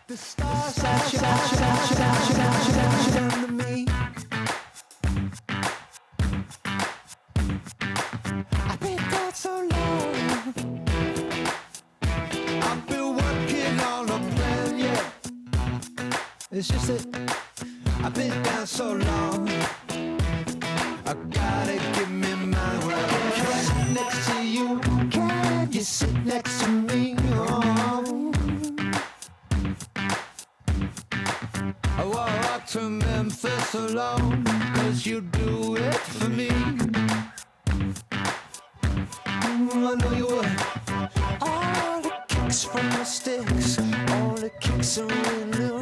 The stars that shine to me. I've been down so long. I've been working on a plan, yeah. It's just that I've been down so long. I gotta give me my word. Can I sit next to you? Can you sit next to me? Oh. I walk to Memphis alone, 'cause you do it for me. I know you would. All the kicks from the sticks, all the kicks are in you.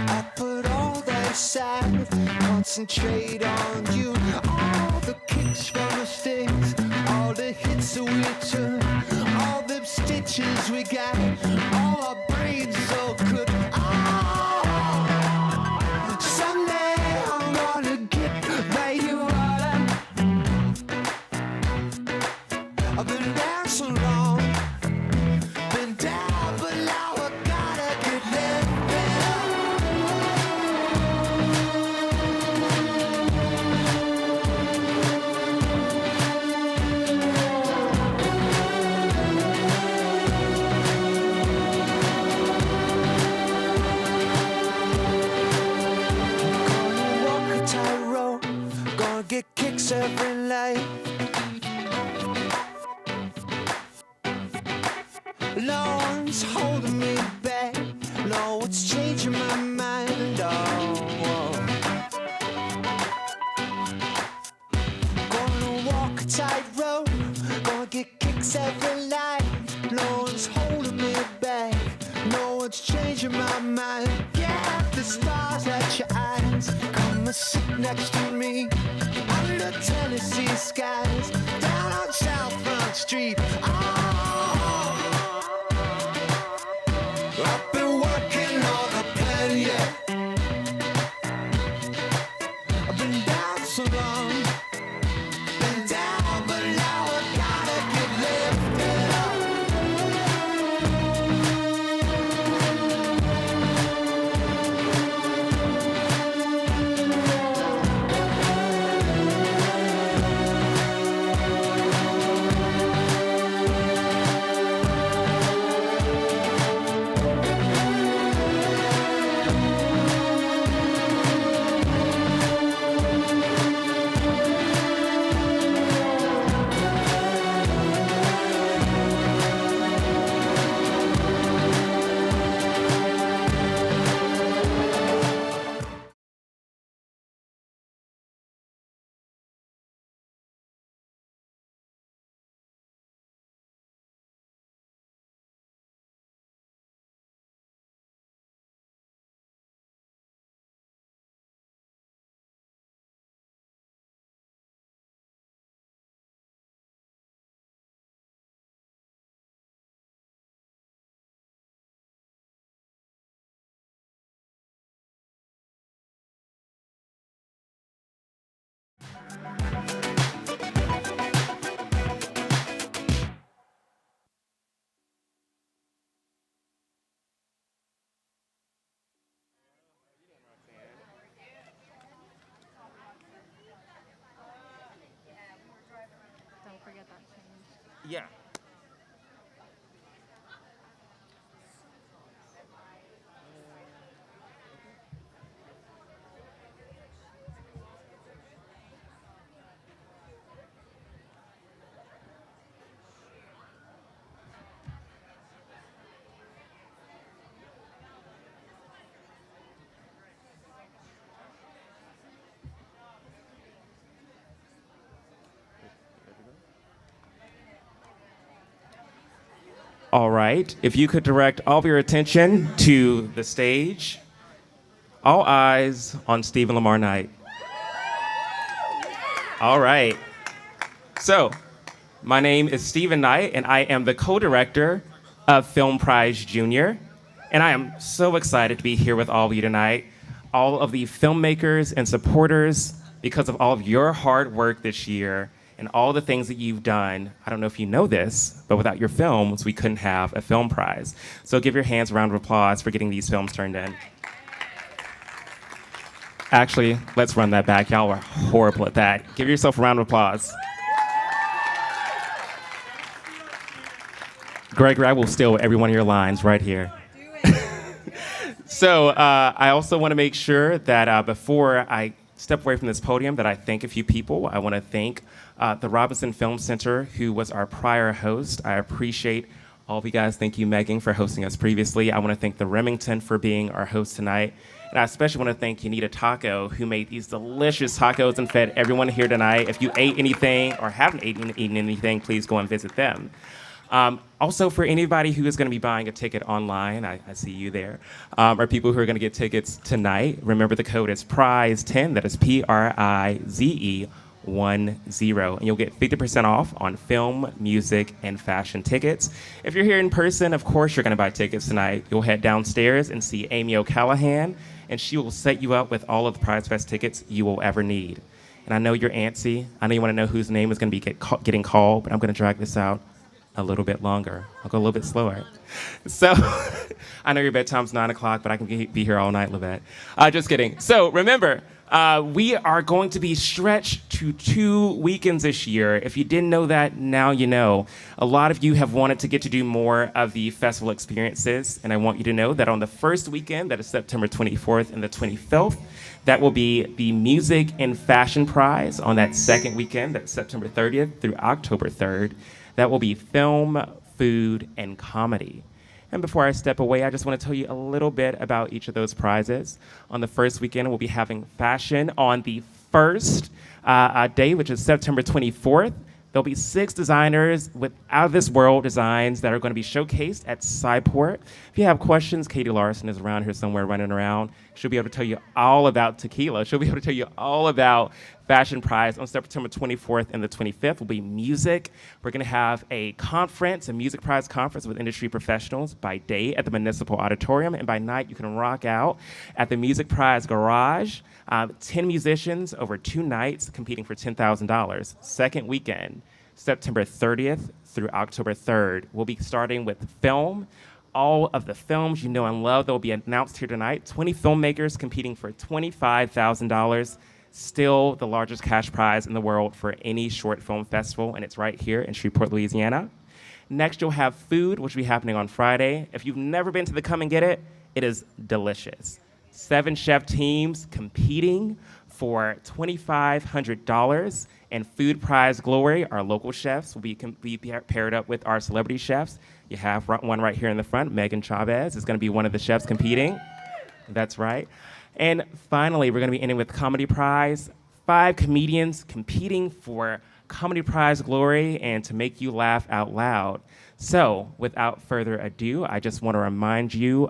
I put all that aside, concentrate on you. All the kicks from the sticks, all the hits that we took, all the stitches we got, all our brains so good. Someday I'm gonna get back to what I've been down so long, been down, but now I gotta get lifted up. Gonna walk a tightrope, gonna get kicks every night. No one's holding me back. No one's changing my mind. Oh, gonna walk a tightrope, gonna get kicks every night. No one's holding me back. No one's changing my mind. Yeah, the stars at your eyes. Come and sit next to me under Tennessee skies, down on South Front Street. I've been working on a plan, yeah. I've been down so long, been down, but now I gotta get lifted up. Don't forget that change. Yeah. All right, if you could direct all of your attention to the stage. All eyes on Stephen Lamar Knight. All right. So, my name is Stephen Knight, and I am the co-director of Film Prize Junior. And I am so excited to be here with all of you tonight, all of the filmmakers and supporters, because of all of your hard work this year and all the things that you've done. I don't know if you know this, but without your films, we couldn't have a film prize. So give your hands a round of applause for getting these films turned in. Actually, let's run that back. Y'all were horrible at that. Give yourself a round of applause. Gregory, I will steal every one of your lines right here. So I also want to make sure that before I step away from this podium that I thank a few people. I want to thank the Robinson Film Center, who was our prior host. I appreciate all of you guys. Thank you, Megan, for hosting us previously. I want to thank the Remington for being our host tonight. And I especially want to thank Yanita Taco, who made these delicious tacos and fed everyone here tonight. If you ate anything or haven't eaten anything, please go and visit them. Also, for anybody who is going to be buying a ticket online, I see you there, or people who are going to get tickets tonight, remember the code is PRIZE10, that is PRIZE10, and you'll get 50% off on film, music, and fashion tickets. If you're here in person, of course you're going to buy tickets tonight. You'll head downstairs and see Amy O'Callahan, and she will set you up with all of the Prize Fest tickets you will ever need. And I know you're antsy. I know you want to know whose name is going to be getting called, but I'm going to drag this out a little bit longer. I'll go a little bit slower. So, I know your bedtime's 9 o'clock, but I can be here all night, Livette. Just kidding. So, remember, we are going to be stretched to 2 weekends this year. If you didn't know that, now you know. A lot of you have wanted to get to do more of the festival experiences, and I want you to know that on the first weekend, that is September 24th and the 25th, that will be the Music and Fashion Prize. On that second weekend, that's September 30th through October 3rd. That will be film, food, and comedy. And before I step away, I just want to tell you a little bit about each of those prizes. On the first weekend, we'll be having fashion. On the first day, which is September 24th, there'll be 6 designers with out-of-this-world designs that are going to be showcased at Cyport. If you have questions, Katie Larson is around here somewhere running around. She'll be able to tell you all about tequila. She'll be able to tell you all about Fashion Prize. On September 24th and the 25th will be music. We're going to have a conference, a Music Prize conference with industry professionals by day at the Municipal Auditorium, and by night you can rock out at the Music Prize Garage. 10 musicians over 2 nights competing for $10,000. Second weekend, September 30th through October 3rd. We'll be starting with film. All of the films you know and love that will be announced here tonight. 20 filmmakers competing for $25,000. Still the largest cash prize in the world for any short film festival, and it's right here in Shreveport, Louisiana. Next, you'll have food, which will be happening on Friday. If you've never been to the Come and Get It, it is delicious. 7 chef teams competing for $2,500, and Food Prize Glory, our local chefs, will be paired up with our celebrity chefs. You have one right here in the front. Megan Chavez is going to be one of the chefs competing. That's right. And finally, we're going to be ending with Comedy Prize. 5 comedians competing for Comedy Prize Glory and to make you laugh out loud. So, without further ado, I just want to remind you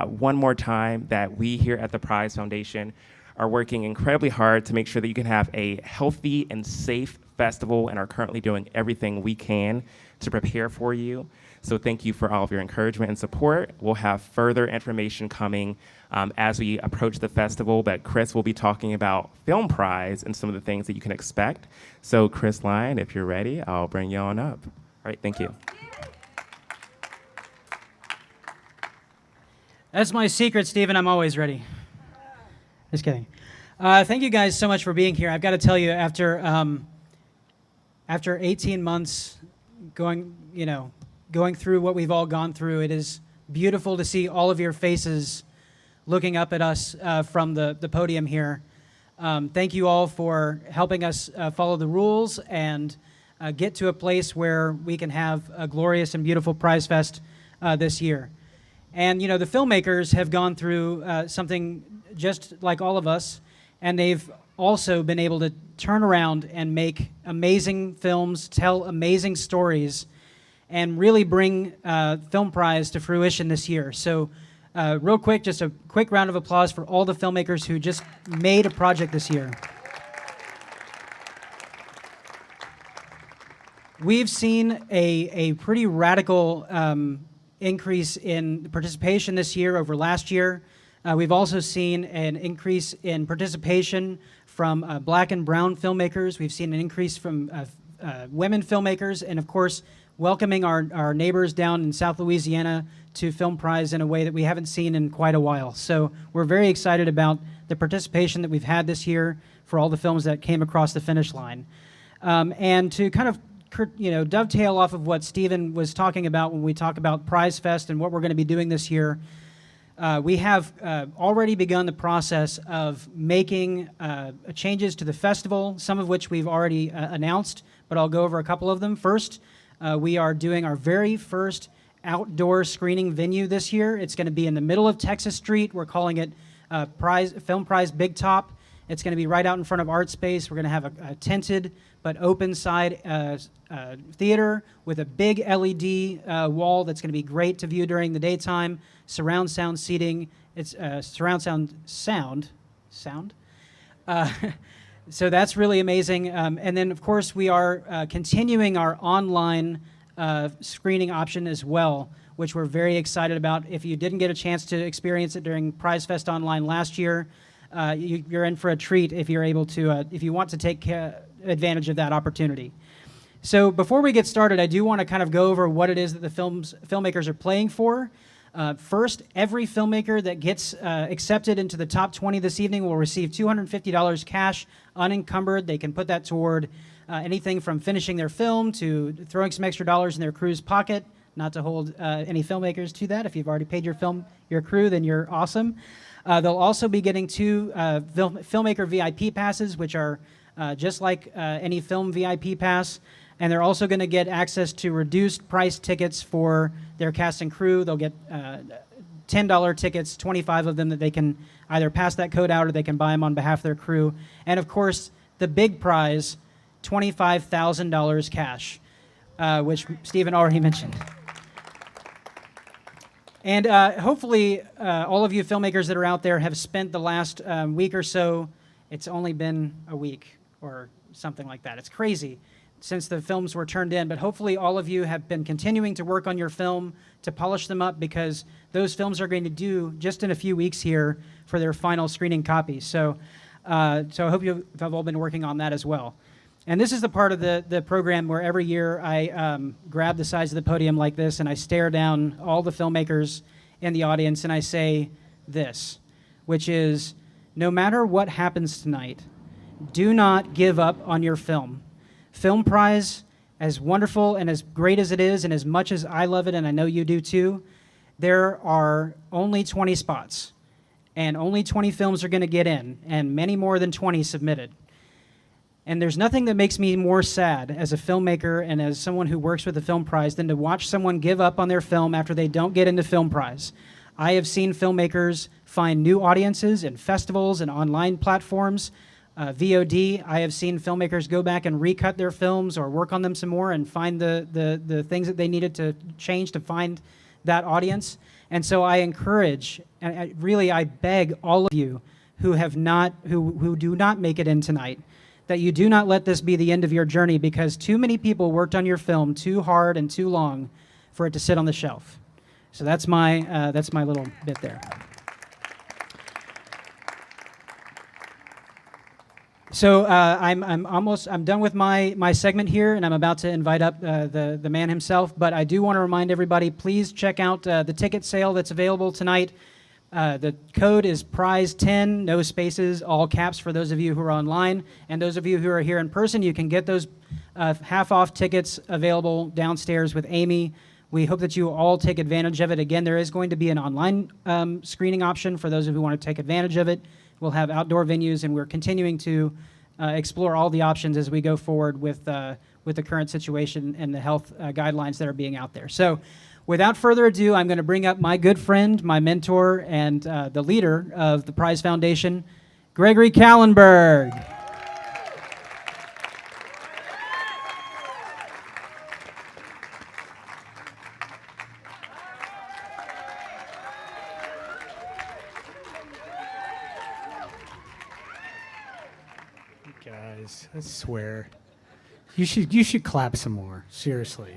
one more time that we here at the Prize Foundation are working incredibly hard to make sure that you can have a healthy and safe festival, and are currently doing everything we can to prepare for you. So thank you for all of your encouragement and support. We'll have further information coming as we approach the festival, but Chris will be talking about Film Prize and some of the things that you can expect. So Chris Lyon, if you're ready, I'll bring you on up. All right, thank you. That's my secret, Stephen. I'm always ready. Just kidding. Thank you guys so much for being here. I've got to tell you, after 18 months going through what we've all gone through, it is beautiful to see all of your faces looking up at us from the podium here. Thank you all for helping us follow the rules and get to a place where we can have a glorious and beautiful Prize Fest this year. And, the filmmakers have gone through something just like all of us, and they've also been able to turn around and make amazing films, tell amazing stories, and really bring Film Prize to fruition this year. So real quick, just a quick round of applause for all the filmmakers who just made a project this year. We've seen a pretty radical increase in participation this year over last year. We've also seen an increase in participation from Black and brown filmmakers. We've seen an increase from women filmmakers, and of course, welcoming our neighbors down in South Louisiana to Film Prize in a way that we haven't seen in quite a while. So we're very excited about the participation that we've had this year for all the films that came across the finish line. And to kind of dovetail off of what Stephen was talking about when we talk about Prize Fest and what we're going to be doing this year, we have already begun the process of making changes to the festival, some of which we've already announced, but I'll go over a couple of them. First, we are doing our very first outdoor screening venue this year. It's going to be in the middle of Texas Street. We're calling it Film Prize Big Top. It's going to be right out in front of Art Space. We're going to have a tented but open side theater with a big LED wall that's going to be great to view during the daytime. Surround sound seating. It's surround sound. So that's really amazing. And then, of course, we are continuing our online screening option as well, which we're very excited about. If you didn't get a chance to experience it during Prize Fest Online last year, you're in for a treat if you're able to, if you want to take advantage of that opportunity. So before we get started, I do want to kind of go over what it is that the filmmakers are playing for. First, every filmmaker that gets accepted into the top 20 this evening will receive $250 cash, unencumbered. They can put that toward anything from finishing their film to throwing some extra dollars in their crew's pocket. Not to hold any filmmakers to that. If you've already paid your crew, then you're awesome. They'll also be getting 2 filmmaker VIP passes, which are just like any film VIP pass. And they're also going to get access to reduced price tickets for their cast and crew. They'll get $10 tickets, 25 of them that they can either pass that code out or they can buy them on behalf of their crew. And of course, the big prize, $25,000 cash, which Stephen already mentioned. And hopefully, all of you filmmakers that are out there have spent the last week or so, it's only been a week or something like that. It's crazy since the films were turned in, but hopefully all of you have been continuing to work on your film to polish them up, because those films are going to due just in a few weeks here for their final screening copies. So I hope you have all been working on that as well. And this is the part of the program where every year I grab the sides of the podium like this and I stare down all the filmmakers in the audience and I say this, which is, no matter what happens tonight, do not give up on your film. Film Prize, as wonderful and as great as it is, and as much as I love it, and I know you do too, there are only 20 spots, and only 20 films are going to get in, and many more than 20 submitted. And there's nothing that makes me more sad as a filmmaker and as someone who works with the Film Prize than to watch someone give up on their film after they don't get into Film Prize. I have seen filmmakers find new audiences in festivals and online platforms. VOD, I have seen filmmakers go back and recut their films or work on them some more and find the things that they needed to change to find that audience. And so I encourage, and I beg all of you who do not make it in tonight, that you do not let this be the end of your journey, because too many people worked on your film too hard and too long for it to sit on the shelf. So that's my little bit there. So I'm done with my segment here, and I'm about to invite up the man himself. But I do want to remind everybody, please check out the ticket sale that's available tonight. The code is PRIZE10, no spaces, all caps for those of you who are online. And those of you who are here in person, you can get those half-off tickets available downstairs with Amy. We hope that you all take advantage of it. Again, there is going to be an online screening option for those of you who want to take advantage of it. We'll have outdoor venues, and we're continuing to explore all the options as we go forward with the current situation and the health guidelines that are being out there. So without further ado, I'm going to bring up my good friend, my mentor, and the leader of the Prize Foundation, Gregory Kallenberg. Guys, I swear, you should clap some more. Seriously.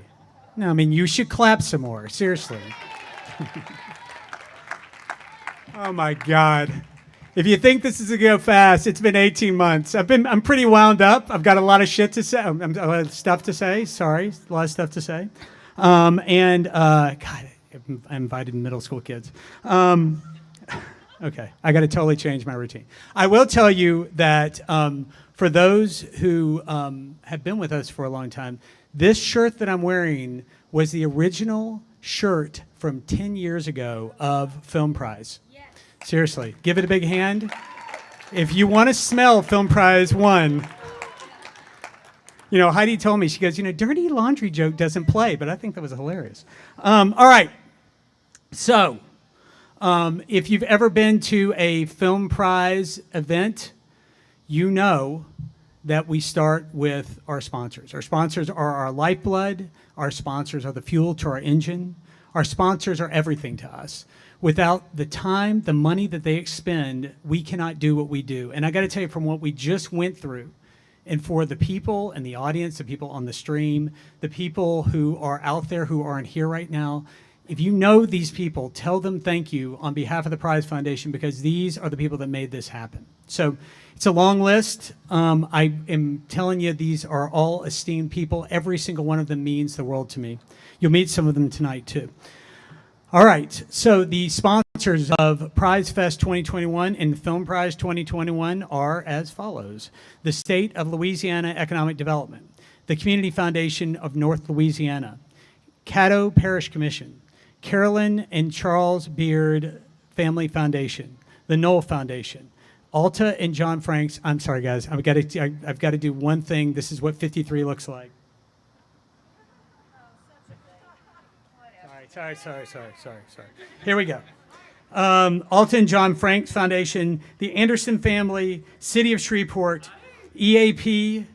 No, I mean, you should clap some more. Seriously. Oh my God. If you think this is going to go fast, it's been 18 months. I'm pretty wound up. I've got a lot of shit to say. A lot of stuff to say. Sorry, a lot of stuff to say. God, I invited middle school kids. Okay, I got to totally change my routine. I will tell you that for those who have been with us for a long time, this shirt that I'm wearing was the original shirt from 10 years ago of Film Prize. Seriously, give it a big hand. If you want to smell Film Prize 1, you know, Heidi told me, she goes, you know, dirty laundry joke doesn't play, but I think that was hilarious. All right. So, if you've ever been to a Film Prize event, you know that we start with our sponsors. Our sponsors are our lifeblood. Our sponsors are the fuel to our engine. Our sponsors are everything to us. Without the time, the money that they expend, we cannot do what we do. And I got to tell you, from what we just went through, and for the people and the audience, the people on the stream, the people who are out there who aren't here right now, if you know these people, tell them thank you on behalf of the Prize Foundation, because these are the people that made this happen. So it's a long list. I am telling you, these are all esteemed people. Every single one of them means the world to me. You'll meet some of them tonight, too. All right, so the sponsors of Prize Fest 2021 and Film Prize 2021 are as follows: the State of Louisiana Economic Development, the Community Foundation of North Louisiana, Caddo Parish Commission, Carolyn and Charles Beard Family Foundation, the Knoll Foundation, Alta and John Franks. I'm sorry, guys, I've got to do one thing. This is what 53 looks like. Sorry. Here we go. Alton John Franks Foundation, the Anderson Family, City of Shreveport, EAP,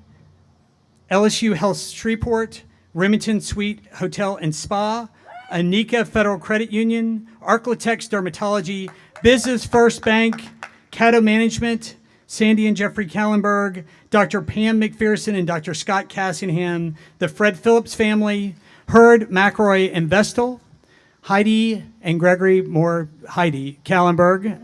LSU Health Shreveport, Remington Suite Hotel and Spa, Anika Federal Credit Union, Arklatex Dermatology, Business First Bank, Caddo Management, Sandy and Jeffrey Kallenberg, Dr. Pam McPherson and Dr. Scott Cassingham, the Fred Phillips family, Hurd, McRoy, and Vestal, Heidi and Gregory Heidi Kallenberg,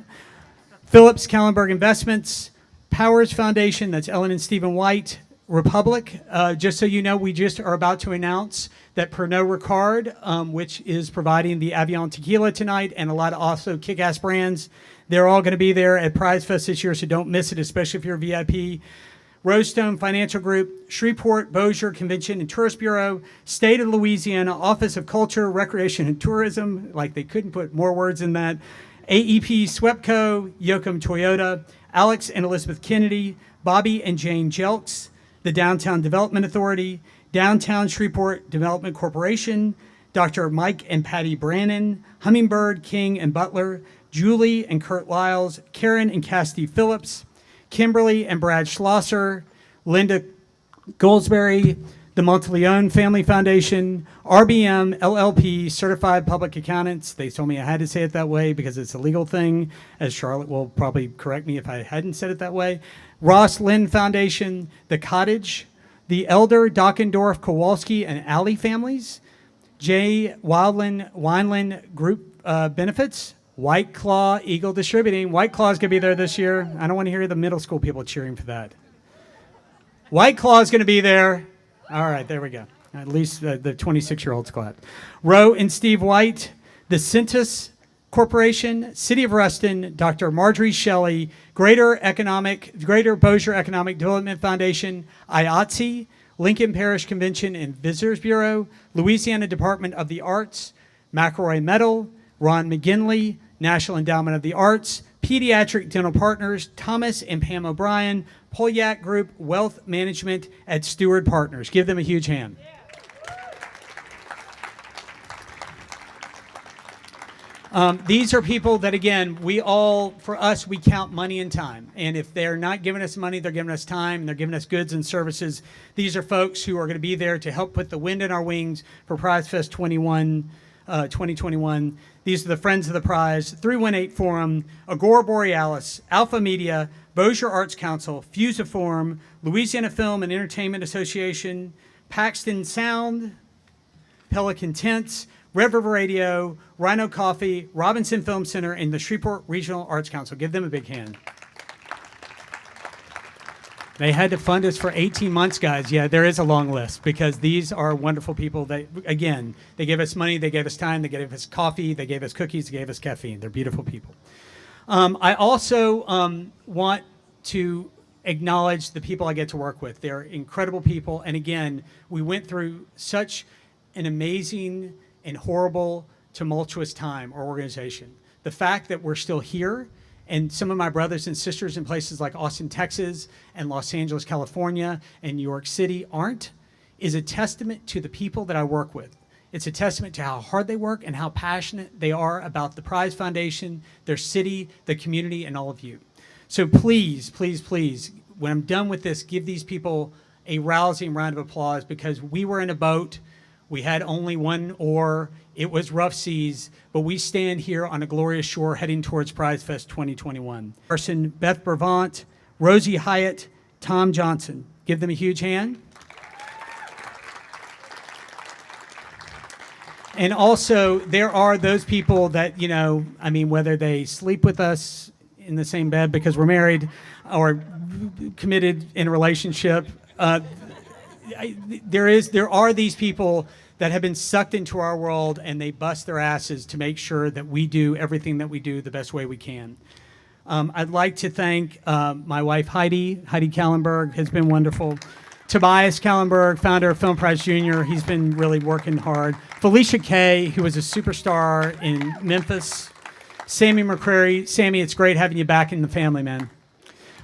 Phillips Kallenberg Investments, Powers Foundation, that's Ellen and Stephen White, Republic. Just so you know, we just are about to announce that Pernod Ricard, which is providing the Avion Tequila tonight, and a lot of also kick-ass brands, they're all going to be there at Prize Fest this year, so don't miss it, especially if you're a VIP. Rosestone Financial Group, Shreveport Bossier Convention and Tourist Bureau, State of Louisiana Office of Culture, Recreation, and Tourism, like they couldn't put more words in that, AEP Swepco, Yoakum Toyota, Alex and Elizabeth Kennedy, Bobby and Jane Jelks, the Downtown Development Authority, Downtown Shreveport Development Corporation, Dr. Mike and Patty Brannon, Hummingbird, King and Butler, Julie and Kurt Lyles, Karen and Cassidy Phillips, Kimberly and Brad Schlosser, Linda Goldsberry, the Monteleone Family Foundation, RBM LLP, Certified Public Accountants. They told me I had to say it that way because it's a legal thing, as Charlotte will probably correct me if I hadn't said it that way. Ross Lynn Foundation, The Cottage, the Elder, Dockendorf, Kowalski, and Alley families, J. Wineland Group Benefits, White Claw Eagle Distributing. White Claw's going to be there this year. I don't want to hear the middle school people cheering for that. White Claw's going to be there. All right, there we go. At least the 26-year-olds clapped. Roe and Steve White, the Centus Corporation, City of Ruston, Dr. Marjorie Shelley, Greater Bossier Economic Development Foundation, IATSE, Lincoln Parish Convention and Visitors Bureau, Louisiana Department of the Arts, McElroy Medal, Ron McGinley, National Endowment of the Arts, Pediatric Dental Partners, Thomas and Pam O'Brien, Polyak Group Wealth Management at Steward Partners. Give them a huge hand. These are people that, again, for us, we count money and time. And if they're not giving us money, they're giving us time, and they're giving us goods and services. These are folks who are going to be there to help put the wind in our wings for Prize Fest 2021. These are the Friends of the Prize, 318 Forum, Agora Borealis, Alpha Media, Bossier Arts Council, Fusiform, Louisiana Film and Entertainment Association, Paxton Sound, Pelican Tents, Red River Radio, Rhino Coffee, Robinson Film Center, and the Shreveport Regional Arts Council. Give them a big hand. They had to fund us for 18 months, guys. Yeah, there is a long list because these are wonderful people that, again, they gave us money, they gave us time, they gave us coffee, they gave us cookies, they gave us caffeine. They're beautiful people. I also want to acknowledge the people I get to work with. They're incredible people. And again, we went through such an amazing and horrible, tumultuous time, our organization. The fact that we're still here, and some of my brothers and sisters in places like Austin, Texas, and Los Angeles, California, and New York City aren't, is a testament to the people that I work with. It's a testament to how hard they work and how passionate they are about the Prize Foundation, their city, the community, and all of you. So please, please, please, when I'm done with this, give these people a rousing round of applause because we were in a boat. We had only one oar. It was rough seas, but we stand here on a glorious shore heading towards Prize Fest 2021. Person Beth Brevant, Rosie Hyatt, Tom Johnson. Give them a huge hand. And also, there are those people that, you know, I mean, whether they sleep with us in the same bed because we're married or committed in a relationship, there are these people that have been sucked into our world and they bust their asses to make sure that we do everything that we do the best way we can. I'd like to thank my wife, Heidi Kallenberg has been wonderful. Tobias Kallenberg, founder of Film Prize Junior, he's been really working hard. Felicia Kay, who was a superstar in Memphis. Sammy McCrary. Sammy, it's great having you back in the family, man.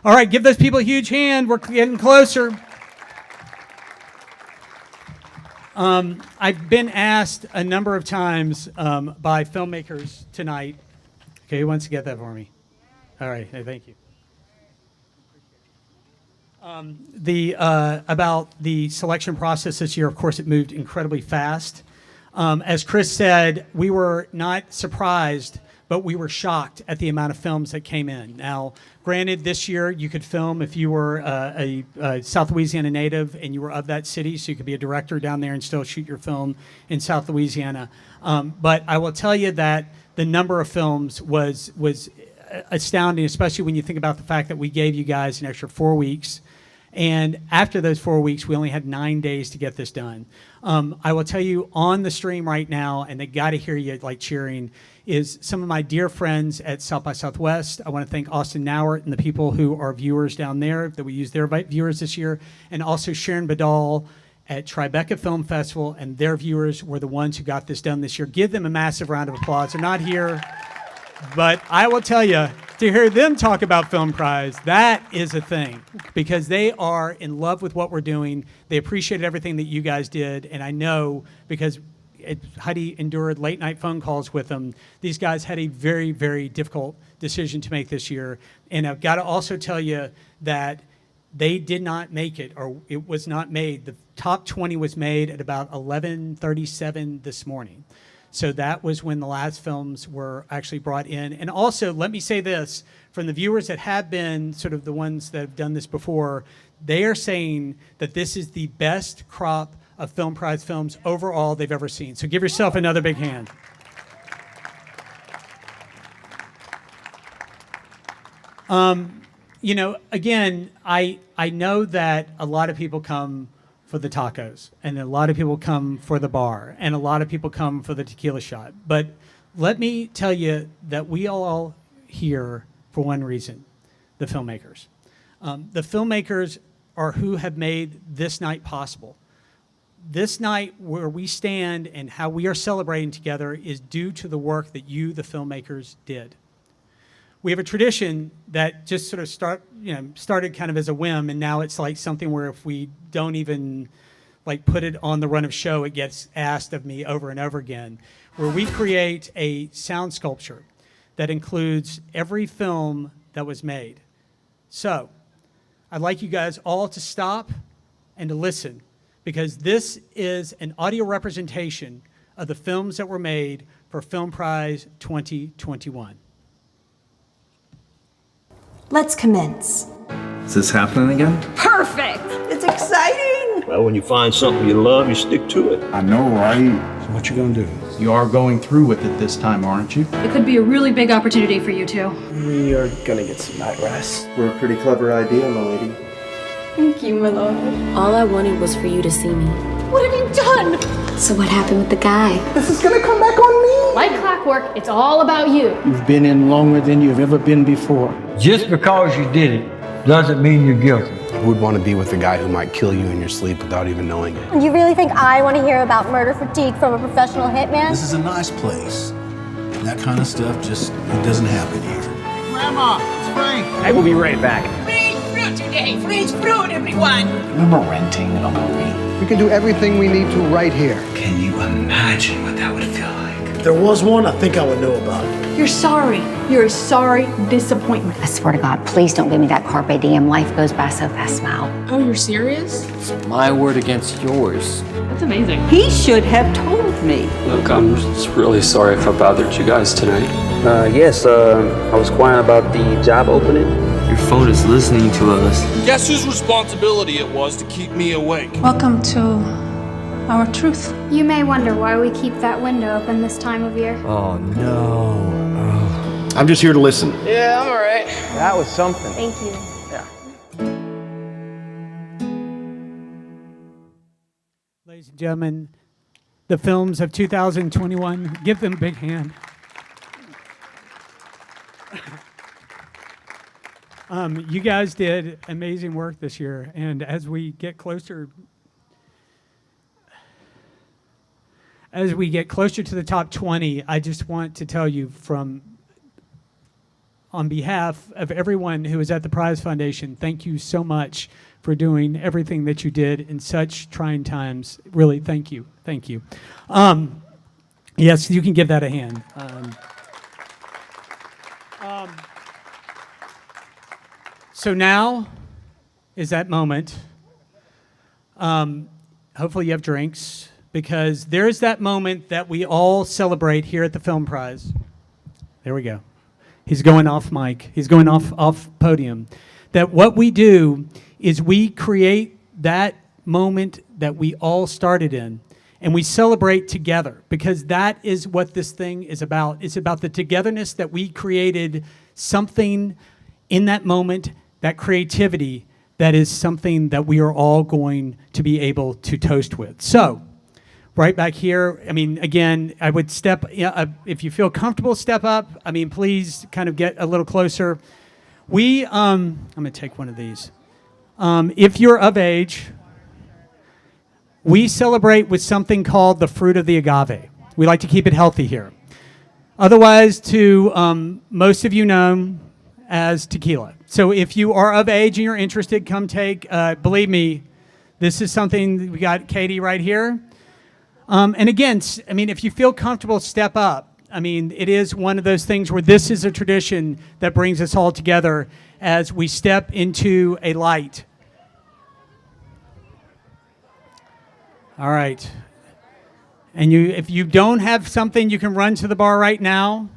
All right, give those people a huge hand. We're getting closer. I've been asked a number of times by filmmakers tonight. Okay, who wants to get that for me? All right, hey, thank you. About the selection process this year, of course, it moved incredibly fast. As Chris said, we were not surprised, but we were shocked at the amount of films that came in. Now, granted, this year you could film if you were a South Louisiana native and you were of that city, so you could be a director down there and still shoot your film in South Louisiana. But I will tell you that the number of films was astounding, especially when you think about the fact that we gave you guys an extra 4 weeks. And after those 4 weeks, we only had 9 days to get this done. I will tell you on the stream right now, and they got to hear you like cheering, is some of my dear friends at South by Southwest. I want to thank Austin Nowert and the people who are viewers down there that we used their viewers this year, and also Sharon Badal at Tribeca Film Festival, and their viewers were the ones who got this done this year. Give them a massive round of applause. They're not here, but I will tell you, to hear them talk about Film Prize, that is a thing because they are in love with what we're doing. They appreciated everything that you guys did, and I know because Heidi endured late night phone calls with them. These guys had a very, very difficult decision to make this year, and I've got to also tell you that they did not make it, or it was not made. The top 20 was made at about 11:37 this morning. So that was when the last films were actually brought in. And also, let me say this, from the viewers that have been sort of the ones that have done this before, they are saying that this is the best crop of Film Prize films overall they've ever seen. So give yourself another big hand. You know, again, I know that a lot of people come for the tacos, and a lot of people come for the bar, and a lot of people come for the tequila shot. But let me tell you that we all here for one reason, the filmmakers. The filmmakers are who have made this night possible. This night where we stand and how we are celebrating together is due to the work that you, the filmmakers, did. We have a tradition that just sort of started kind of as a whim, and now it's like something where if we don't even like put it on the run of show, it gets asked of me over and over again, where we create a sound sculpture that includes every film that was made. So I'd like you guys all to stop and to listen, because this is an audio representation of the films that were made for Film Prize 2021. Let's commence. Is this happening again? Perfect! It's exciting! Well, when you find something you love, you stick to it. I know, right? What you gonna do? You are going through with it this time, aren't you? It could be a really big opportunity for you two. We are gonna get some night rest. We're a pretty clever idea, my lady. Thank you, my love. All I wanted was for you to see me. What have you done? So what happened with the guy? This is gonna come back on me! Like clockwork, it's all about you. You've been in longer than you've ever been before. Just because you did it doesn't mean you're guilty. Who would want to be with a guy who might kill you in your sleep without even knowing it? You really think I want to hear about murder fatigue from a professional hitman? This is a nice place. That kind of stuff it doesn't happen here. Grandma, it's Frank. I will be right back. Free fruit today! Free fruit, everyone! Remember renting a movie? We can do everything we need to right here. Can you imagine what that would feel like? If there was one, I think I would know about it. You're sorry. You're a sorry disappointment. I swear to God, please don't give me that carpe diem. Life goes by so fast smile. Oh, you're serious? It's my word against yours. That's amazing. He should have told me. Look, I'm just really sorry if I bothered you guys tonight. Yes, I was inquiring about the job opening. Your phone is listening to us. Guess whose responsibility it was to keep me awake? Welcome to our truth. You may wonder why we keep that window open this time of year. Oh, no. I'm just here to listen. Yeah, I'm alright. That was something. Thank you. Ladies and gentlemen, the films of 2021. Give them a big hand. You guys did amazing work this year, and as we get closer to the top 20, I just want to tell you on behalf of everyone who is at the Prize Foundation, thank you so much for doing everything that you did in such trying times. Really, thank you. Thank you. Yes, you can give that a hand. So now is that moment. Hopefully you have drinks, because there's that moment that we all celebrate here at the Film Prize. There we go. He's going off mic. He's going off podium. That what we do is we create that moment that we all started in, and we celebrate together, because that is what this thing is about. It's about the togetherness that we created, something in that moment, that creativity, that is something that we are all going to be able to toast with. So, right back here, I mean, again, I would step, if you feel comfortable, step up. I mean, please kind of get a little closer. I'm going to take one of these. If you're of age, we celebrate with something called the fruit of the agave. We like to keep it healthy here. Otherwise, to most of you known as tequila. So if you are of age and you're interested, come take, believe me, this is something, we got Katie right here. And again, I mean, if you feel comfortable, step up. I mean, it is one of those things where this is a tradition that brings us all together as we step into a light. All right. And if you don't have something, you can run to the bar right now.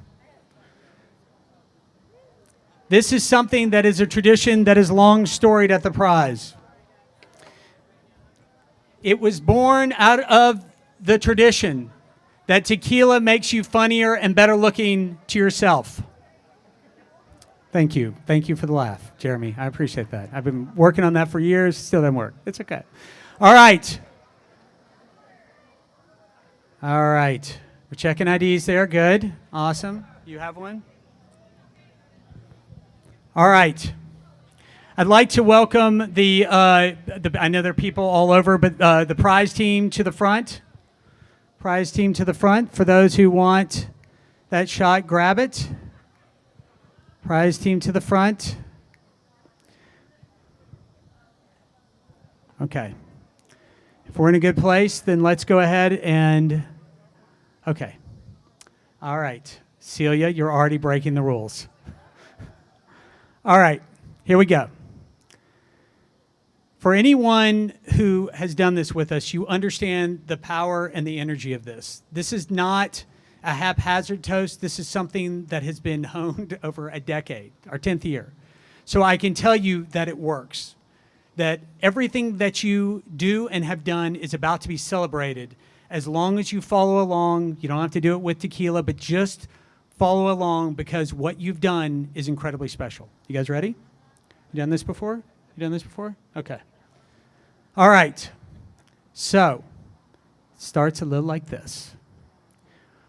This is something that is a tradition that is long storied at the Prize. It was born out of the tradition that tequila makes you funnier and better looking to yourself. Thank you. Thank you for the laugh, Jeremy. I appreciate that. I've been working on that for years. Still doesn't work. It's okay. All right. All right. We're checking IDs there. Good. Awesome. You have one? All right. I'd like to welcome I know there are people all over, but the prize team to the front. Prize team to the front. For those who want that shot, grab it. Prize team to the front. Okay. If we're in a good place, then let's go ahead and, okay. All right. Celia, you're already breaking the rules. All right, here we go. For anyone who has done this with us, you understand the power and the energy of this. This is not a haphazard toast. This is something that has been honed over a decade, our 10th year. So I can tell you that it works, that everything that you do and have done is about to be celebrated as long as you follow along. You don't have to do it with tequila, but just follow along because what you've done is incredibly special. You guys ready? You done this before? You done this before? Okay. All right. So, it starts a little like this.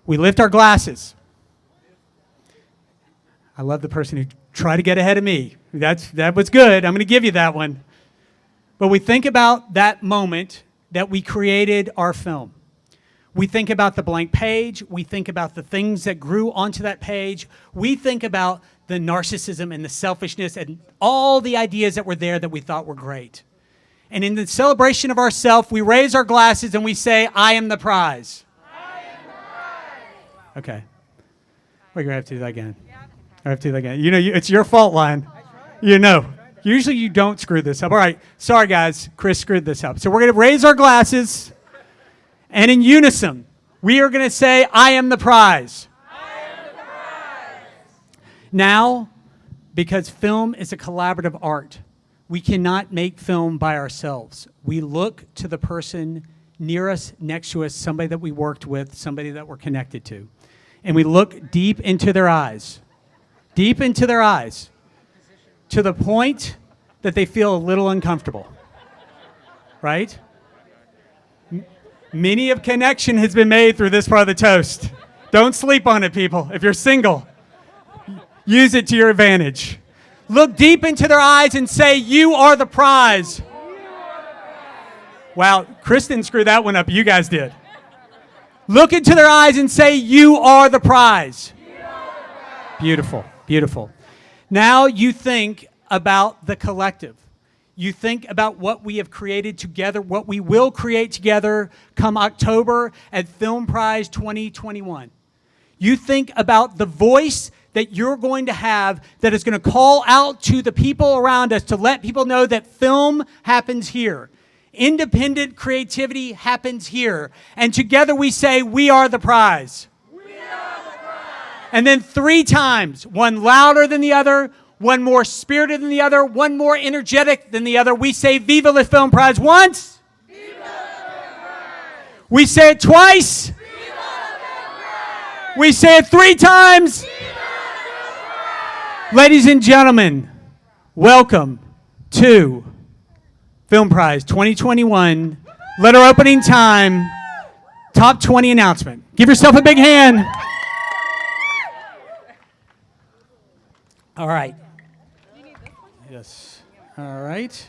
We lift our glasses. I love the person who tried to get ahead of me. That was good. I'm going to give you that one. But we think about that moment that we created our film. We think about the blank page. We think about the things that grew onto that page. We think about the narcissism and the selfishness and all the ideas that were there that we thought were great. And in the celebration of ourself, we raise our glasses and we say, I am the prize. I am the prize. Okay. We're going to have to do that again. I have to do that again. You know, it's your fault line. You know. Usually you don't screw this up. All right. Sorry, guys. Chris screwed this up. So we're going to raise our glasses. And in unison, we are going to say, I am the prize. I am the prize. Now, because film is a collaborative art, we cannot make film by ourselves. We look to the person near us, next to us, somebody that we worked with, somebody that we're connected to. And we look deep into their eyes, to the point that they feel a little uncomfortable, right? Many of connection has been made through this part of the toast. Don't sleep on it, people. If you're single, use it to your advantage. Look deep into their eyes and say, you are the prize. Wow, Kristen screwed that one up. You guys did. Look into their eyes and say, you are the prize. Beautiful, beautiful. Now you think about the collective. You think about what we have created together, what we will create together come October at Film Prize 2021. You think about the voice that you're going to have that is going to call out to the people around us to let people know that film happens here. Independent creativity happens here. And together we say, we are the prize. We are the prize. And then 3 times, one louder than the other, one more spirited than the other, one more energetic than the other. We say, Viva la Film Prize once. Viva la Film Prize. We say it twice. Viva la Film Prize. We say it 3 times. Viva la Film Prize. Ladies and gentlemen, welcome to Film Prize 2021. Letter opening time. Top 20 announcement. Give yourself a big hand. All right. Yes. All right.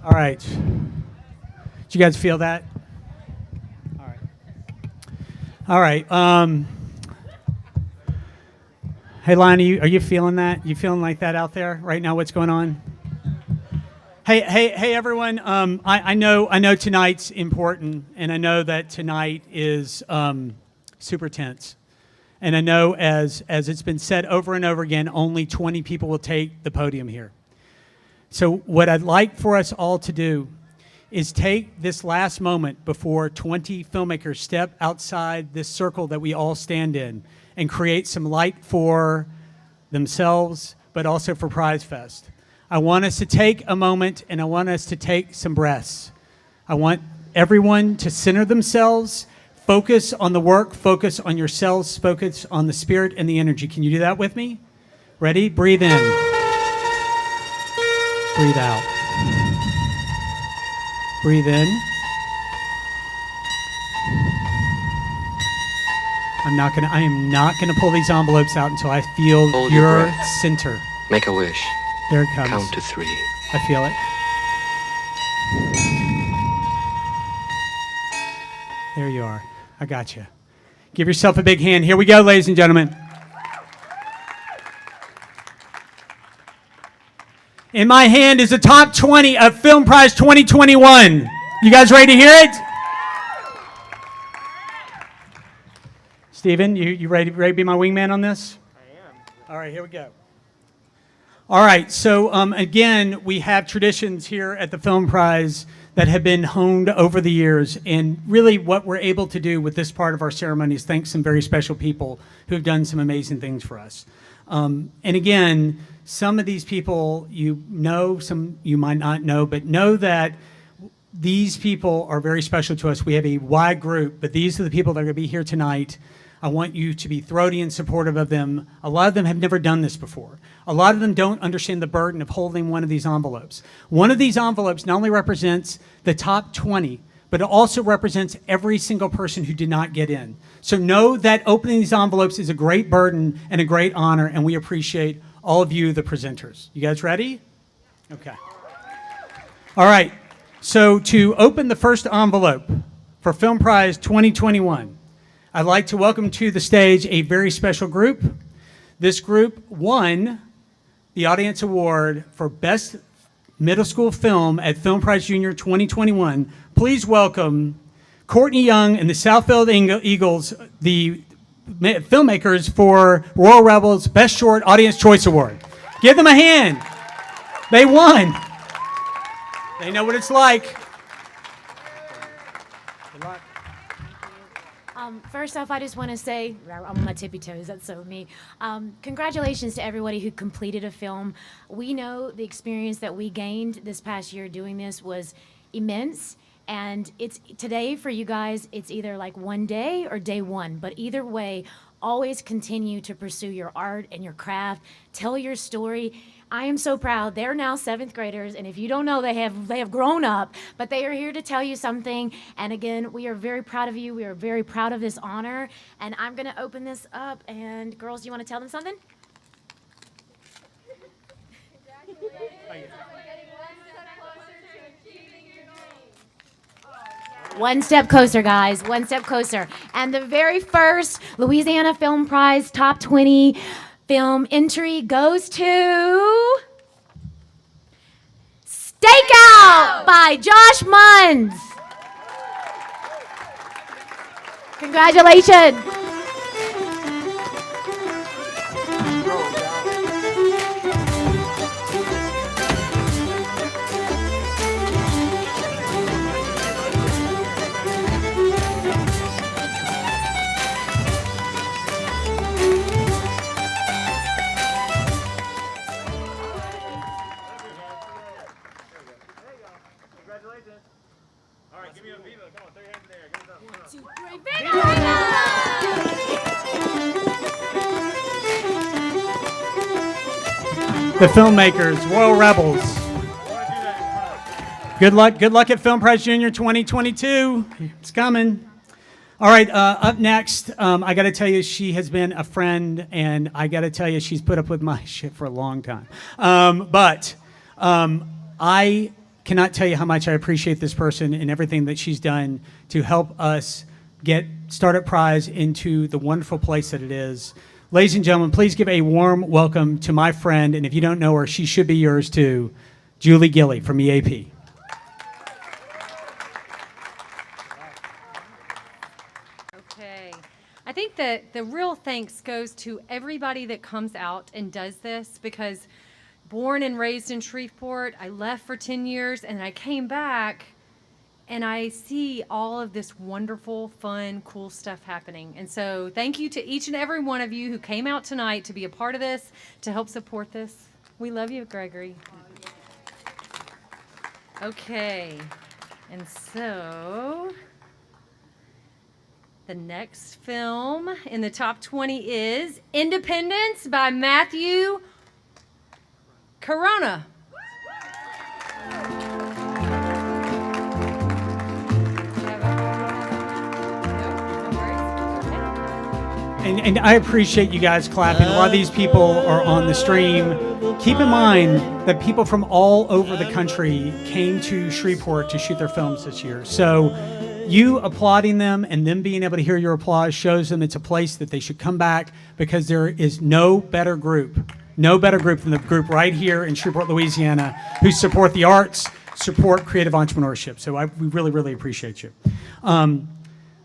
All right. Did you guys feel that? All right. All right. Hey, Lonnie, are you feeling that? You feeling like that out there right now? What's going on? Hey, everyone. I know tonight's important, and I know that tonight is super tense. And I know, as it's been said over and over again, only 20 people will take the podium here. So what I'd like for us all to do is take this last moment before 20 filmmakers step outside this circle that we all stand in and create some light for themselves, but also for Prize Fest. I want us to take a moment, and I want us to take some breaths. I want everyone to center themselves. Focus on the work, focus on yourselves, focus on the spirit and the energy. Can you do that with me? Ready? Breathe in. Breathe out. Breathe in. I am not gonna pull these envelopes out until I feel Hold your your breath. center. Make a wish. There it comes. Count to 3. I feel it. There you are. I got you. Give yourself a big hand. Here we go, ladies and gentlemen. In my hand is the top 20 of Film Prize 2021. You guys ready to hear it? Steven, you ready to be my wingman on this? I am. All right, here we go. All right, so again, we have traditions here at the Film Prize that have been honed over the years. And really what we're able to do with this part of our ceremony is thank some very special people who've done some amazing things for us. And again, some of these people you know, some you might not know, but know that these people are very special to us. We have a wide group, but these are the people that are going to be here tonight. I want you to be throaty and supportive of them. A lot of them have never done this before. A lot of them don't understand the burden of holding one of these envelopes. One of these envelopes not only represents the top 20, but it also represents every single person who did not get in. So know that opening these envelopes is a great burden and a great honor, and we appreciate all of you, the presenters. You guys ready? Okay. All right. So to open the first envelope for Film Prize 2021, I'd like to welcome to the stage a very special group. This group won the Audience Award for Best Middle School Film at Film Prize Junior 2021. Please welcome Courtney Young and the Southfield Eagles, the filmmakers for Royal Rebels Best Short Audience Choice Award. Give them a hand. They won. They know what it's like. First off, I just want to say, I'm on my tippy toes, that's so me. Congratulations to everybody who completed a film. We know the experience that we gained this past year doing this was immense. And it's today for you guys, it's either like one day or day one. But either way, always continue to pursue your art and your craft. Tell your story. I am so proud. They're now 7th graders, and if you don't know, they have grown up, but they are here to tell you something. And again, we are very proud of you. We are very proud of this honor. And I'm going to open this up. And girls, do you want to tell them something? One step closer, guys. One step closer. And the very first Louisiana Film Prize Top 20 film entry goes to Stakeout by Josh Munns. Congratulations. The filmmakers, Royal Rebels. Good luck at Film Prize Junior 2022. It's coming. All right, up next, I got to tell you, she has been a friend, and I got to tell you, she's put up with my shit for a long time. But I cannot tell you how much I appreciate this person and everything that she's done to help us get Startup Prize into the wonderful place that it is. Ladies and gentlemen, please give a warm welcome to my friend, and if you don't know her, she should be yours too, Julie Gilley from EAP. Okay. I think that the real thanks goes to everybody that comes out and does this, because born and raised in Shreveport, I left for 10 years, and I came back, and I see all of this wonderful, fun, cool stuff happening. And so thank you to each and every one of you who came out tonight to be a part of this, to help support this. We love you, Gregory. Okay. And so the next film in the top 20 is Independence by Matthew Corona. And I appreciate you guys clapping. A lot of these people are on the stream. Keep in mind that people from all over the country came to Shreveport to shoot their films this year. So you applauding them and them being able to hear your applause shows them it's a place that they should come back, because there is no better group than the group right here in Shreveport, Louisiana, who support the arts, support creative entrepreneurship. So we really, really appreciate you.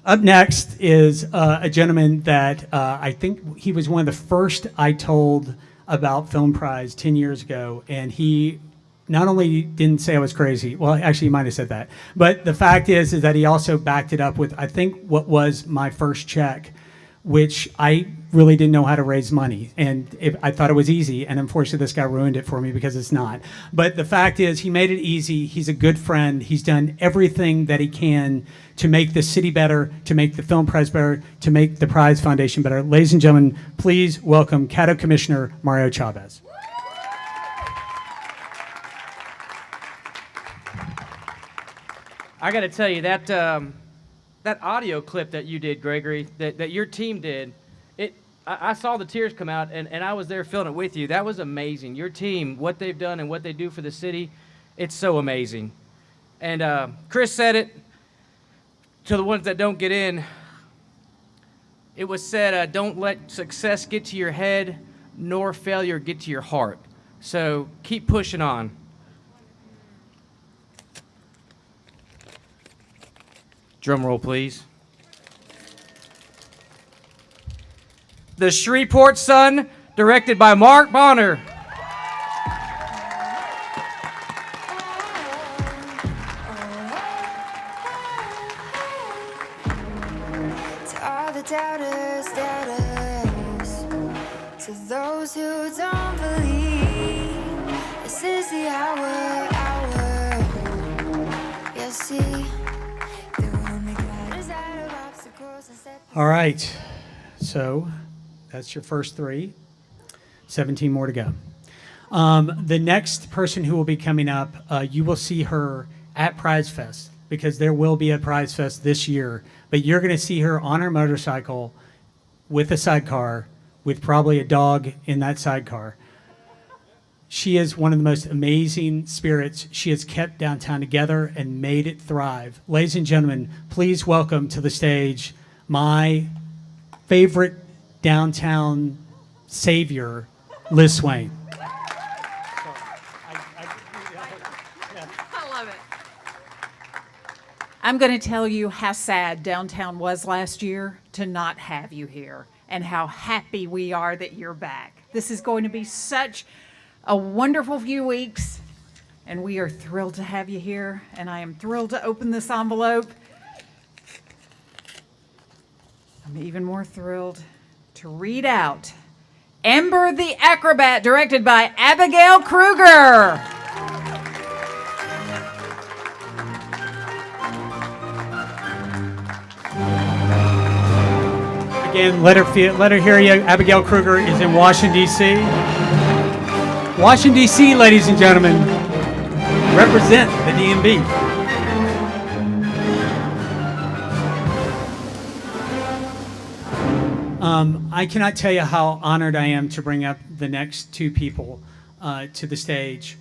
Up next is a gentleman that I think he was one of the first I told about Film Prize 10 years ago, and he not only didn't say I was crazy, well, actually he might have said that, but the fact is that he also backed it up with, I think, what was my first check which I really didn't know how to raise money. And I thought it was easy, and unfortunately this guy ruined it for me because it's not. But the fact is, he made it easy. He's a good friend. He's done everything that he can to make the city better, to make the Film Prize better, to make the Prize Foundation better. Ladies and gentlemen, please welcome Caddo Commissioner Mario Chavez. I got to tell you, that audio clip that you did, Gregory, that your team did, I saw the tears come out, and I was there feeling it with you. That was amazing. Your team, what they've done and what they do for the city, it's so amazing. And Chris said it to the ones that don't get in. It was said, don't let success get to your head, nor failure get to your heart. So keep pushing on. Drum roll, please. The Shreveport Sun, directed by Mark Bonner. To all the doubters, to those who don't believe, this is the hour. You see. All right, so that's your first 3. 17 more to go. The next person who will be coming up, you will see her at Prize Fest, because there will be a Prize Fest this year, but you're going to see her on her motorcycle with a sidecar, with probably a dog in that sidecar. She is one of the most amazing spirits. She has kept downtown together and made it thrive. Ladies and gentlemen, please welcome to the stage my favorite downtown savior, Liz Swain. I love it. I'm going to tell you how sad downtown was last year to not have you here, and how happy we are that you're back. This is going to be such a wonderful few weeks, and we are thrilled to have you here, and I am thrilled to open this envelope. I'm even more thrilled to read out Ember the Acrobat, directed by Abigail Kruger. Again, let her hear you. Abigail Kruger is in Washington, D.C. Washington, D.C., ladies and gentlemen, represent the DMV. I cannot tell you how honored I am to bring up the next 2 people to the stage.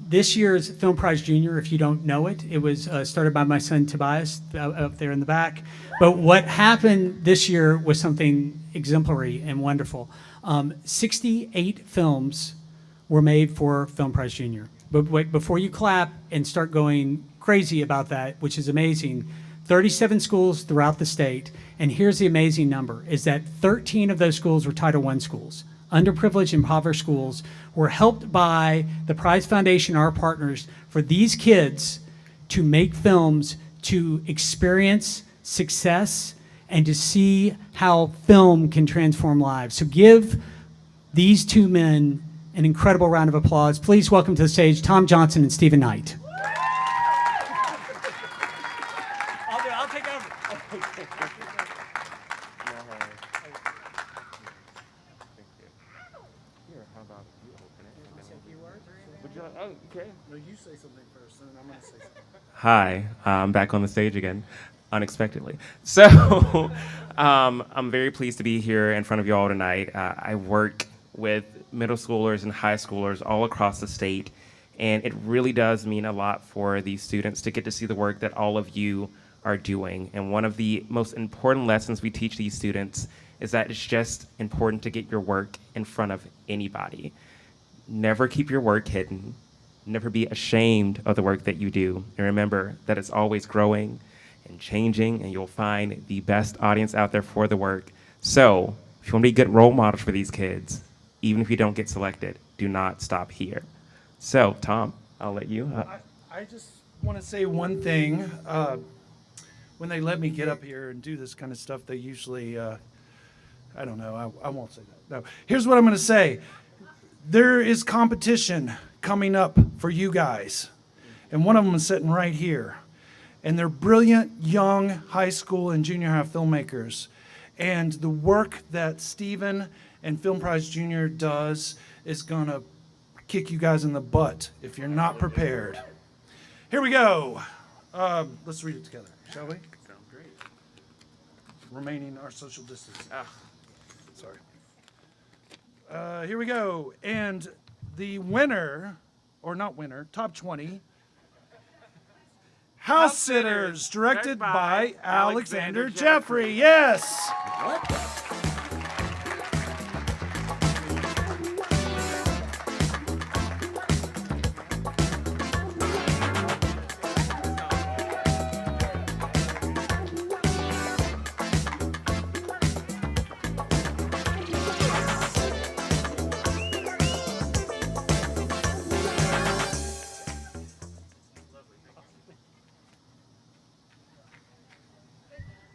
This year's Film Prize Junior, if you don't know it, it was started by my son Tobias up there in the back. But what happened this year was something exemplary and wonderful. 68 films were made for Film Prize Junior. But wait, before you clap and start going crazy about that, which is amazing, 37 schools throughout the state. And here's the amazing number, is that 13 of those schools were Title I schools. Underprivileged, impoverished schools were helped by the Prize Foundation, our partners, for these kids to make films, to experience success, and to see how film can transform lives. So give these 2 men an incredible round of applause. Please welcome to the stage Tom Johnson and Stephen Knight. I'll take over. No, you say something first, and then I'm going to say something. Hi, I'm back on the stage again, unexpectedly. So I'm very pleased to be here in front of you all tonight. I work with middle schoolers and high schoolers all across the state, and it really does mean a lot for these students to get to see the work that all of you are doing. And one of the most important lessons we teach these students is that it's just important to get your work in front of anybody. Never keep your work hidden. Never be ashamed of the work that you do. And remember that it's always growing and changing, and you'll find the best audience out there for the work. So if you want to be good role models for these kids, even if you don't get selected, do not stop here. So, Tom, I'll let you. I just want to say one thing. When they let me get up here and do this kind of stuff, they usually I don't know. I won't say that. No. Here's what I'm going to say. There is competition coming up for you guys. And one of them is sitting right here. And they're brilliant young high school and junior high filmmakers. And the work that Stephen and Film Prize Junior does is going to kick you guys in the butt if you're not prepared. Here we go. Let's read it together, shall we? Sounds great. Remaining our social distance. Sorry. Here we go. And the winner, or not winner, top 20, House Sitters, directed by Alexander Jeffrey. Yes.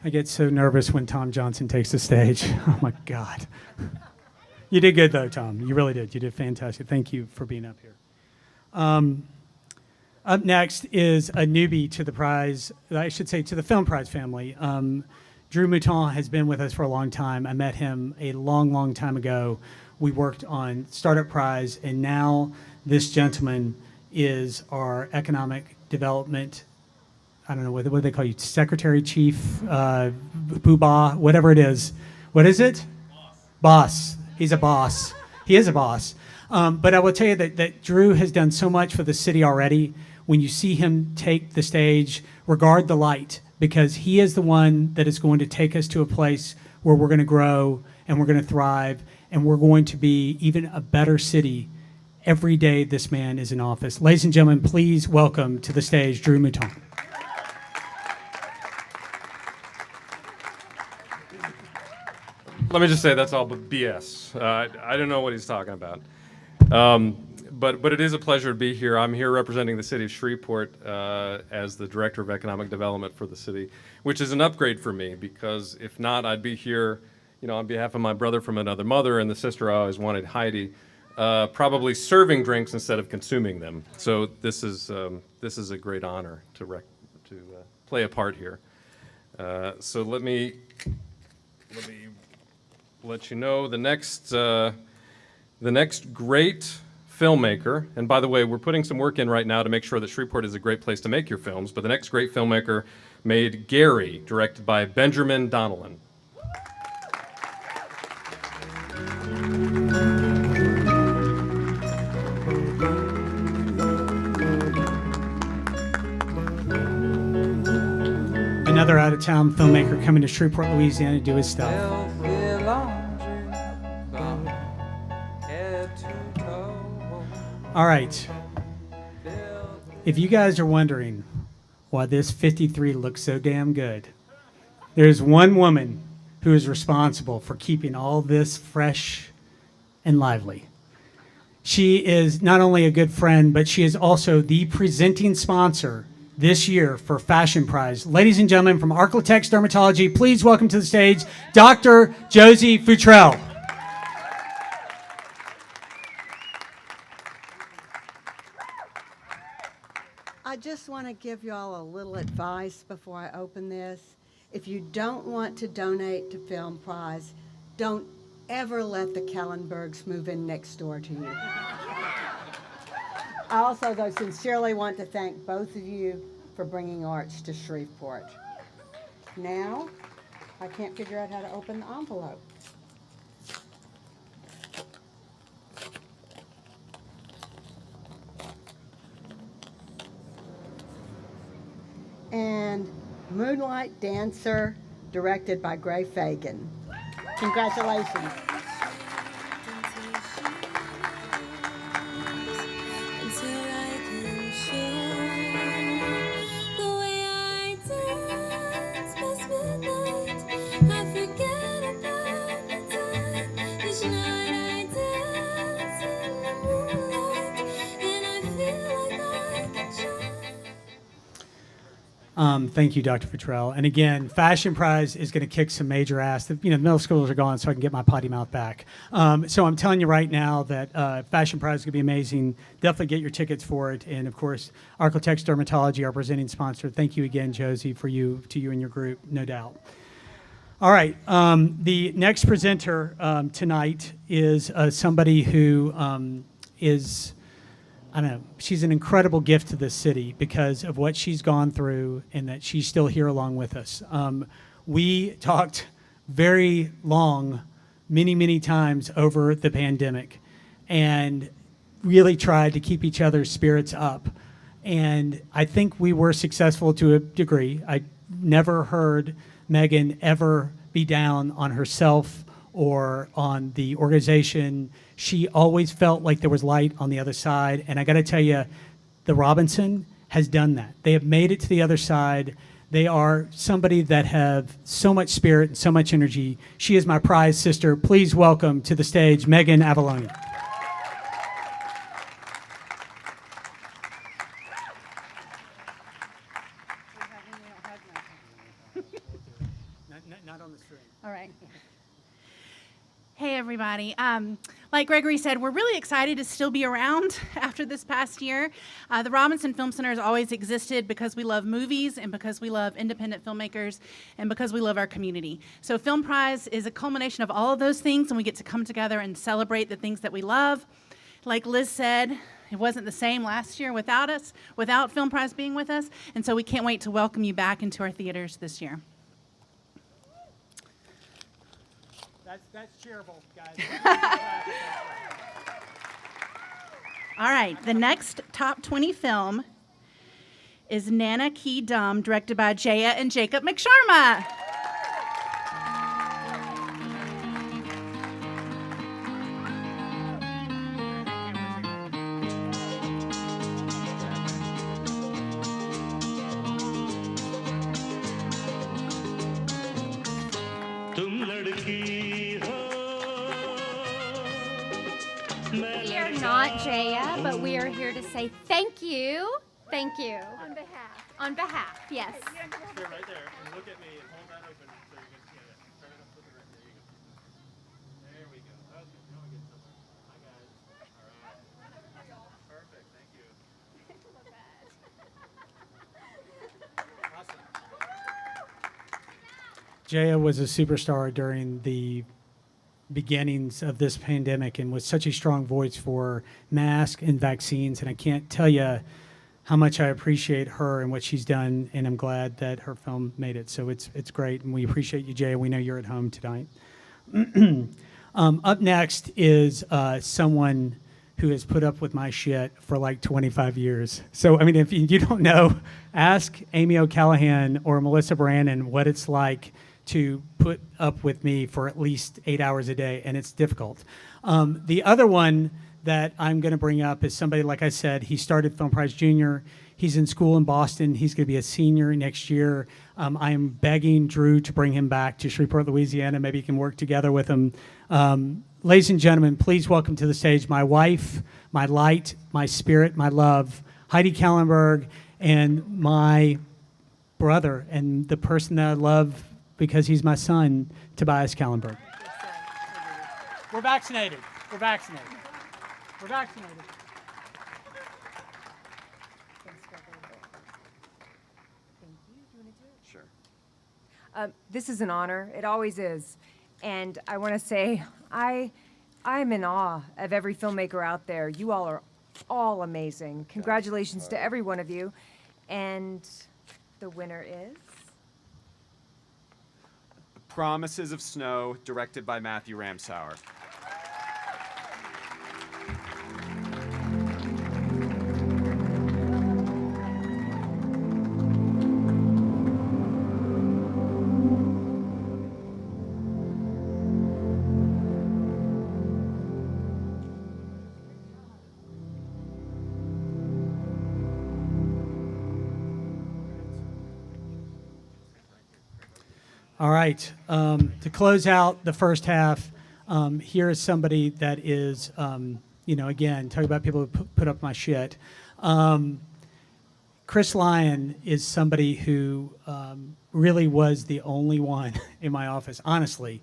I get so nervous when Tom Johnson takes the stage. Oh my God. You did good though, Tom. You really did. You did fantastic. Thank you for being up here. Up next is a newbie to the prize, I should say to the Film Prize family. Drew Mouton has been with us for a long time. I met him a long, long time ago. We worked on Startup Prize, and now this gentleman is our economic development, I don't know, what do they call you? Secretary, chief, poobah, whatever it is. What is it? Boss. He's a boss. He is a boss. But I will tell you that Drew has done so much for the city already. When you see him take the stage, regard the light, because he is the one that is going to take us to a place where we're going to grow and we're going to thrive and we're going to be even a better city every day this man is in office. Ladies and gentlemen, please welcome to the stage Drew Mouton. Let me just say that's all BS. I don't know what he's talking about. But it is a pleasure to be here. I'm here representing the city of Shreveport as the Director of Economic Development for the city, which is an upgrade for me because if not, I'd be here, on behalf of my brother from another mother and the sister I always wanted, Heidi, probably serving drinks instead of consuming them. So this is a great honor to play a part here. So let me let you know the next great filmmaker, and by the way, we're putting some work in right now to make sure that Shreveport is a great place to make your films, but the next great filmmaker made Gary, directed by Benjamin Donnellan. Another out-of-town filmmaker coming to Shreveport, Louisiana to do his stuff. All right. If you guys are wondering why this 53 looks so damn good, there's one woman who is responsible for keeping all this fresh and lively. She is not only a good friend, but she is also the presenting sponsor this year for Fashion Prize. Ladies and gentlemen, from Architects Dermatology, please welcome to the stage Dr. Josie Futrell. I just want to give you all a little advice before I open this. If you don't want to donate to Film Prize, don't ever let the Kellenbergs move in next door to you. I also, though, sincerely want to thank both of you for bringing arts to Shreveport. Now, I can't figure out how to open the envelope. And Moonlight Dancer, directed by Gray Fagan. Congratulations. Thank you, Dr. Futrell. And again, Fashion Prize is going to kick some major ass. The middle schoolers are gone, so I can get my potty mouth back. So I'm telling you right now that Fashion Prize is going to be amazing. Definitely get your tickets for it. And of course, Architects Dermatology, our presenting sponsor. Thank you again, Josie, to you and your group, no doubt. All right, the next presenter tonight is somebody who is, I don't know, she's an incredible gift to this city because of what she's gone through and that she's still here along with us. We talked very long, many times over the pandemic and really tried to keep each other's spirits up. And I think we were successful to a degree. I never heard Megan ever be down on herself or on the organization. She always felt like there was light on the other side. And I got to tell you, the Robinson has done that. They have made it to the other side. They are somebody that have so much spirit and so much energy. She is my prize sister. Please welcome to the stage, Megan Avalone. Not on the stream. All right. Hey, everybody. Like Gregory said, we're really excited to still be around after this past year. The Robinson Film Center has always existed because we love movies and because we love independent filmmakers and because we love our community. So Film Prize is a culmination of all of those things, and we get to come together and celebrate the things that we love. Like Liz said, it wasn't the same last year without us, without Film Prize being with us, and so we can't wait to welcome you back into our theaters this year. That's cheerful, guys. All right, the next top 20 film is Nana Key Dum, directed by Jaya and Jacob McSharma. We are not Jaya, but we are here to say thank you. Thank you. On behalf. On behalf, yes. Stay right there and look at me and hold that open so you can see it. Turn it up to the right. There you go. There we go. Okay, now we get somewhere. Hi, guys. All right. Perfect. Thank you. Awesome. Jaya was a superstar during the beginnings of this pandemic and was such a strong voice for masks and vaccines. And I can't tell you how much I appreciate her and what she's done. And I'm glad that her film made it. So it's great. And we appreciate you, Jaya. We know you're at home tonight. Up next is someone who has put up with my shit for like 25 years. So, I mean, if you don't know, ask Amy O'Callahan or Melissa Brannon what it's like to put up with me for at least 8 hours a day, and it's difficult. The other one that I'm going to bring up is somebody, like I said, he started Film Prize Junior. He's in school in Boston. He's going to be a senior next year. I am begging Drew to bring him back to Shreveport, Louisiana. Maybe he can work together with him. Ladies and gentlemen, please welcome to the stage my wife, my light, my spirit, my love, Heidi Kallenberg, and my brother, and the person that I love because he's my son, Tobias Kallenberg. We're vaccinated. We're vaccinated. We're vaccinated. Sure. This is an honor. It always is. And I want to say, I'm in awe of every filmmaker out there. You all are all amazing. Congratulations to every one of you. And the winner is? Promises of Snow, directed by Matthew Ramsauer. All right. To close out the first half, here is somebody that is, again, talk about people who put up my shit. Chris Lyon is somebody who really was the only one in my office, honestly,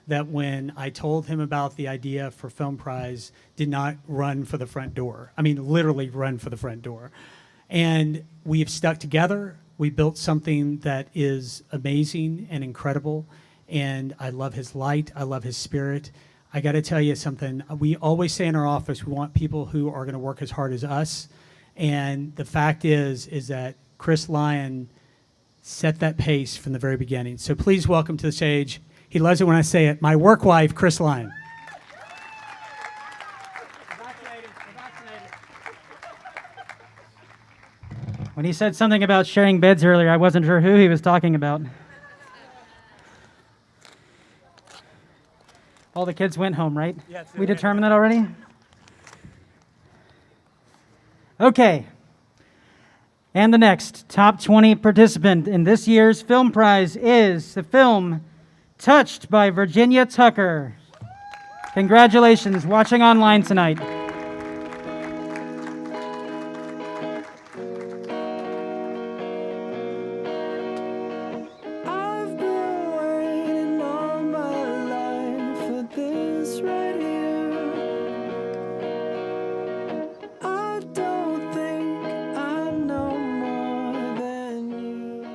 that when I told him about the idea for Film Prize, did not run for the front door. I mean, literally run for the front door. And we've stuck together. We built something that is amazing and incredible. And I love his light. I love his spirit. I got to tell you something. We always say in our office, we want people who are going to work as hard as us. And the fact is that Chris Lyon set that pace from the very beginning. So please welcome to the stage, he loves it when I say it, my work wife, Chris Lyon. When he said something about sharing beds earlier, I wasn't sure who he was talking about. All the kids went home, right? Yes, we determined that already? Okay. And the next top 20 participant in this year's Film Prize is the film Touched by Virginia Tucker. Congratulations, watching online tonight. I've been waiting all my life for this right here. I don't think I know more than you.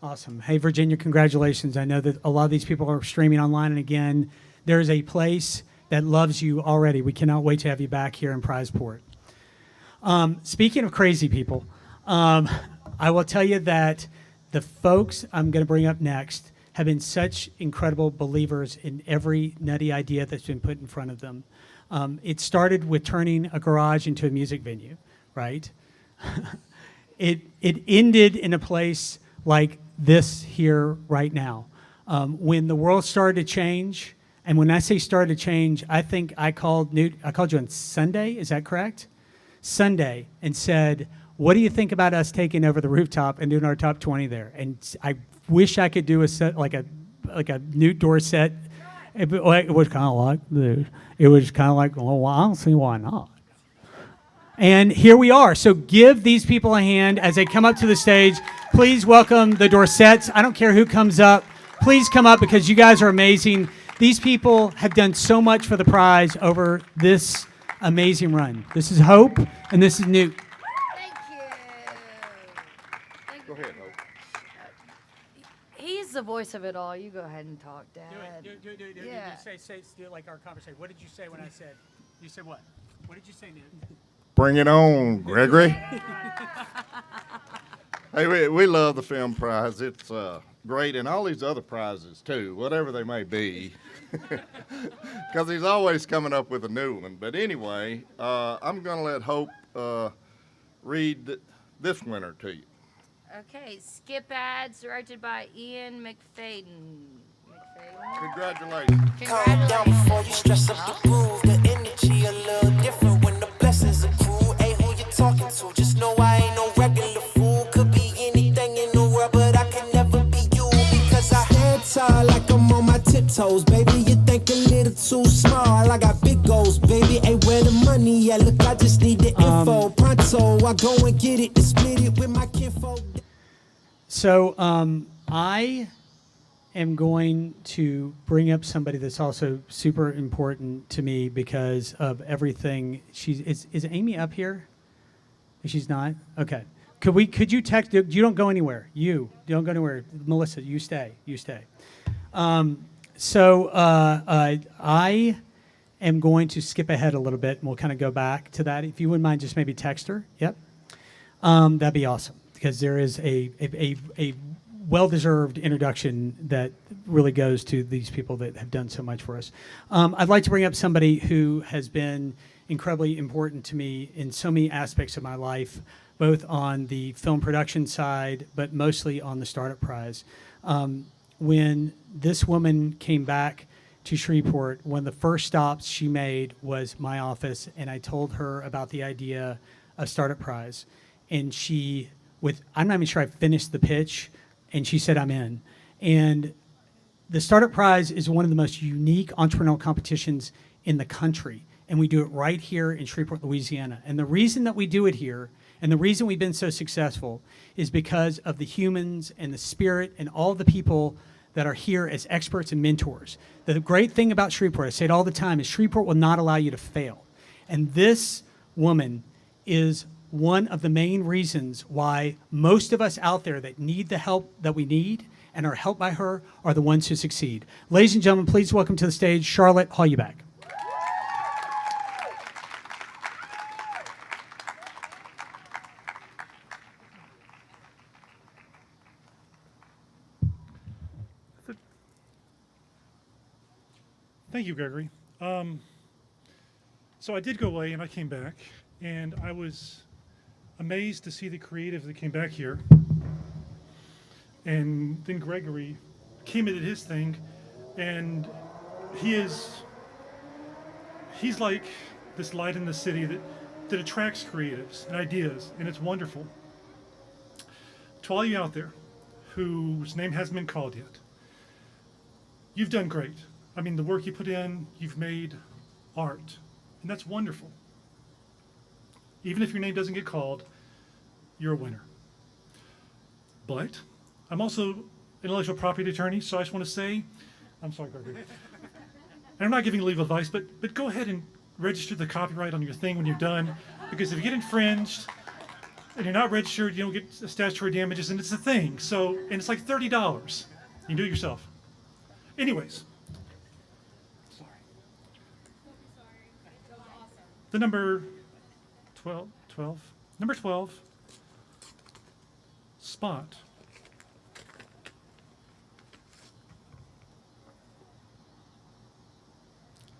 Awesome. Hey, Virginia, congratulations. I know that a lot of these people are streaming online, and again, there's a place that loves you already. We cannot wait to have you back here in Prizeport. Speaking of crazy people, I will tell you that the folks I'm going to bring up next have been such incredible believers in every nutty idea that's been put in front of them. It started with turning a garage into a music venue, right? It ended in a place like this here right now. When the world started to change, and when I say started to change, I think I called you on Sunday, is that correct? Sunday, and said, what do you think about us taking over the rooftop and doing our top 20 there? And I wish I could do a set like a Newt Dorset. It was kind of like, it was kind of like, well, I don't see why not. And here we are. So give these people a hand as they come up to the stage. Please welcome the Dorsets. I don't care who comes up. Please come up because you guys are amazing. These people have done so much for the prize over this amazing run. This is Hope, and this is Newt. Go ahead, Hope. He's the voice of it all. You go ahead and talk, Dad. Do it. Yeah. Do it like our conversation. What did you say when I said? You said what? What did you say, Newt? Bring it on, Gregory. Hey, we love the Film Prize. It's great, and all these other prizes, too, whatever they may be, because he's always coming up with a new one. But anyway, I'm going to let Hope read this winner to you. Okay, Skip Ads, directed by Ian McFadden. Congratulations. Calm down before you stress up the groove. The energy a little different when the blessings accrue. Hey, who you talking to? Just know I ain't no regular fool. Could be anything in the world, but I can never be you because I head tall like I'm on my tiptoes. Baby, you think a little too small. I got big goals, baby. Hey, where the money at? Look, I just need the info. Pronto, I go and get it and split it with my kinfolk. So I am going to bring up somebody that's also super important to me because of everything. Is Amy up here? She's not? Okay. Could you text? You don't go anywhere. You don't go anywhere. Melissa, you stay. So I am going to skip ahead a little bit, and we'll kind of go back to that. If you wouldn't mind, just maybe text her. Yep. That'd be awesome because there is a well-deserved introduction that really goes to these people that have done so much for us. I'd like to bring up somebody who has been incredibly important to me in so many aspects of my life, both on the film production side, but mostly on the Startup Prize. When this woman came back to Shreveport, one of the first stops she made was my office, and I told her about the idea of Startup Prize. And I'm not even sure I finished the pitch, and she said, I'm in. And the Startup Prize is one of the most unique entrepreneurial competitions in the country. And we do it right here in Shreveport, Louisiana. And the reason that we do it here And the reason we've been so successful is because of the humans and the spirit and all the people that are here as experts and mentors. The great thing about Shreveport, I say it all the time, is Shreveport will not allow you to fail. And this woman is one of the main reasons why most of us out there that need the help that we need and are helped by her are the ones who succeed. Ladies and gentlemen, please welcome to the stage Charlotte Hollyback. Thank you, Gregory. So I did go away and I came back, and I was amazed to see the creative that came back here. And then Gregory came and did his thing, and he's like this light in the city that attracts creatives and ideas, and it's wonderful. To all you out there whose name hasn't been called yet, you've done great. I mean, the work you put in, you've made art, and that's wonderful. Even if your name doesn't get called, you're a winner. But I'm also an intellectual property attorney, so I just want to say, I'm sorry, Gregory. And I'm not giving legal advice, but go ahead and register the copyright on your thing when you're done, because if you get infringed and you're not registered, you don't get statutory damages, and it's a thing. So, and it's like $30. You can do it yourself. Anyways. The number 12, number 12, Spot.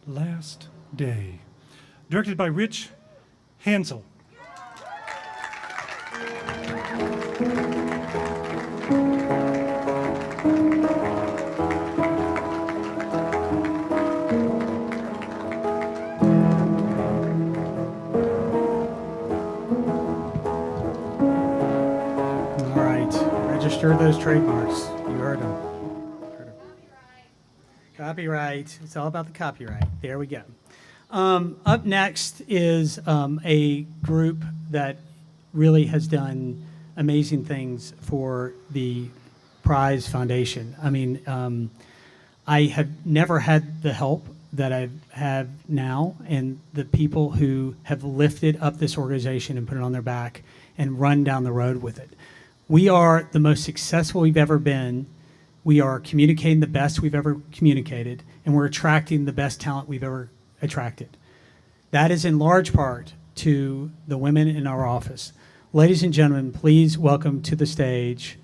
Last Day, directed by Rich Hansel. Register those trademarks. You heard them. Copyright. It's all about the copyright. There we go. Up next is a group that really has done amazing things for the Prize Foundation. I mean, I have never had the help that I have now, and the people who have lifted up this organization and put it on their back and run down the road with it. We are the most successful we've ever been. We are communicating the best we've ever communicated, and we're attracting the best talent we've ever attracted. That is in large part to the women in our office. Ladies and gentlemen, please welcome to the stage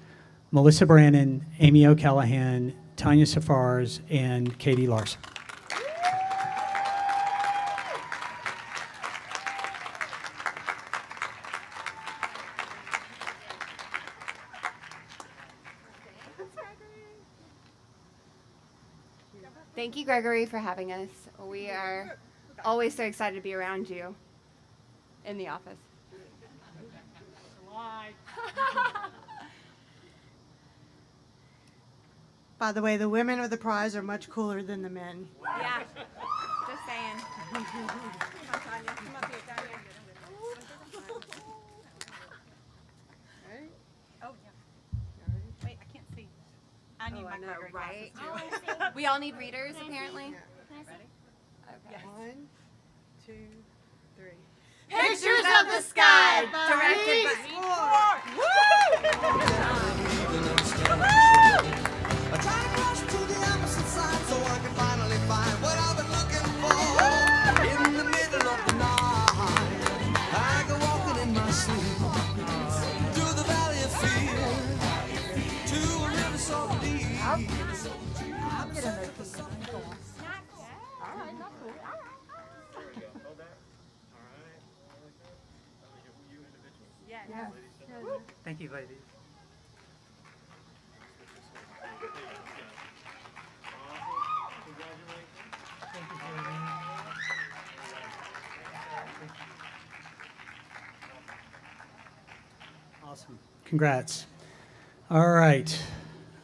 Melissa Brannon, Amy O'Callahan, Tanya Safars, and Katie Larson. Thank you, Gregory, for having us. We are always so excited to be around you in the office. By the way, the women of the prize are much cooler than the men. Yeah, just saying. Come on, Tanya. Come up here, Tanya. Oh, yeah. Wait, I can't see. I need my Gregory right? glasses, too. We all need readers, apparently. Ready? Okay. 1, 2, 3. Pictures of the Sky, directed I try to cross to the opposite side so I can finally find what I've been looking for. In the middle of the night, I go walking in my sleep through the valley of fear to a river so deep. I'm getting there. All right, not cool. Yes. Thank you, ladies. Awesome. Congrats. All right.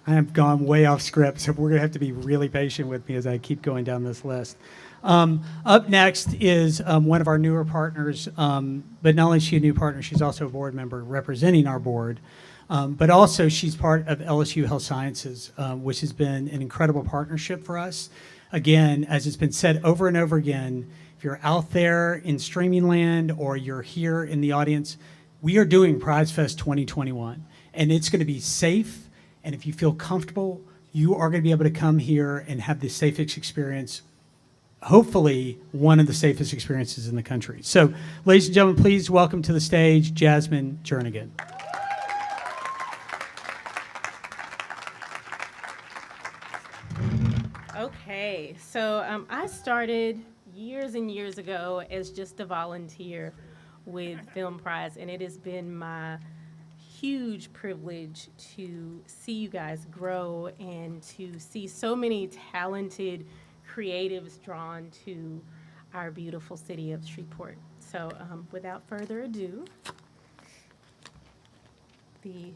I have gone way off script, so we're going to have to be really patient with me as I keep going down this list. Up next is one of our newer partners, but not only is she a new partner, she's also a board member representing our board. But also she's part of LSU Health Sciences, which has been an incredible partnership for us. Again, as it's been said over and over again, if you're out there in streaming land or you're here in the audience, we are doing Prize Fest 2021, and it's going to be safe. And if you feel comfortable, you are going to be able to come here and have the safest experience, hopefully one of the safest experiences in the country. So, ladies and gentlemen, please welcome to the stage Jasmine Jernigan. Okay, so I started years and years ago as just a volunteer with Film Prize, and it has been my huge privilege to see you guys grow and to see so many talented creatives drawn to our beautiful city of Shreveport. So without further ado, the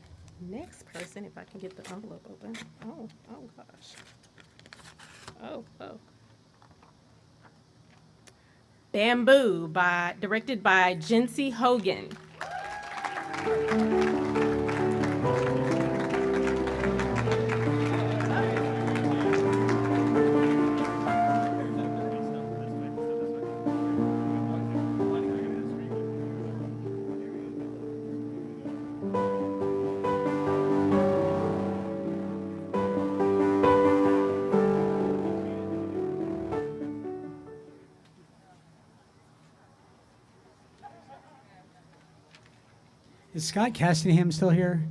next person, if I can get the envelope open. Oh gosh. Oh. Bamboo, directed by Jency Hogan. Is Scott Castingham still here?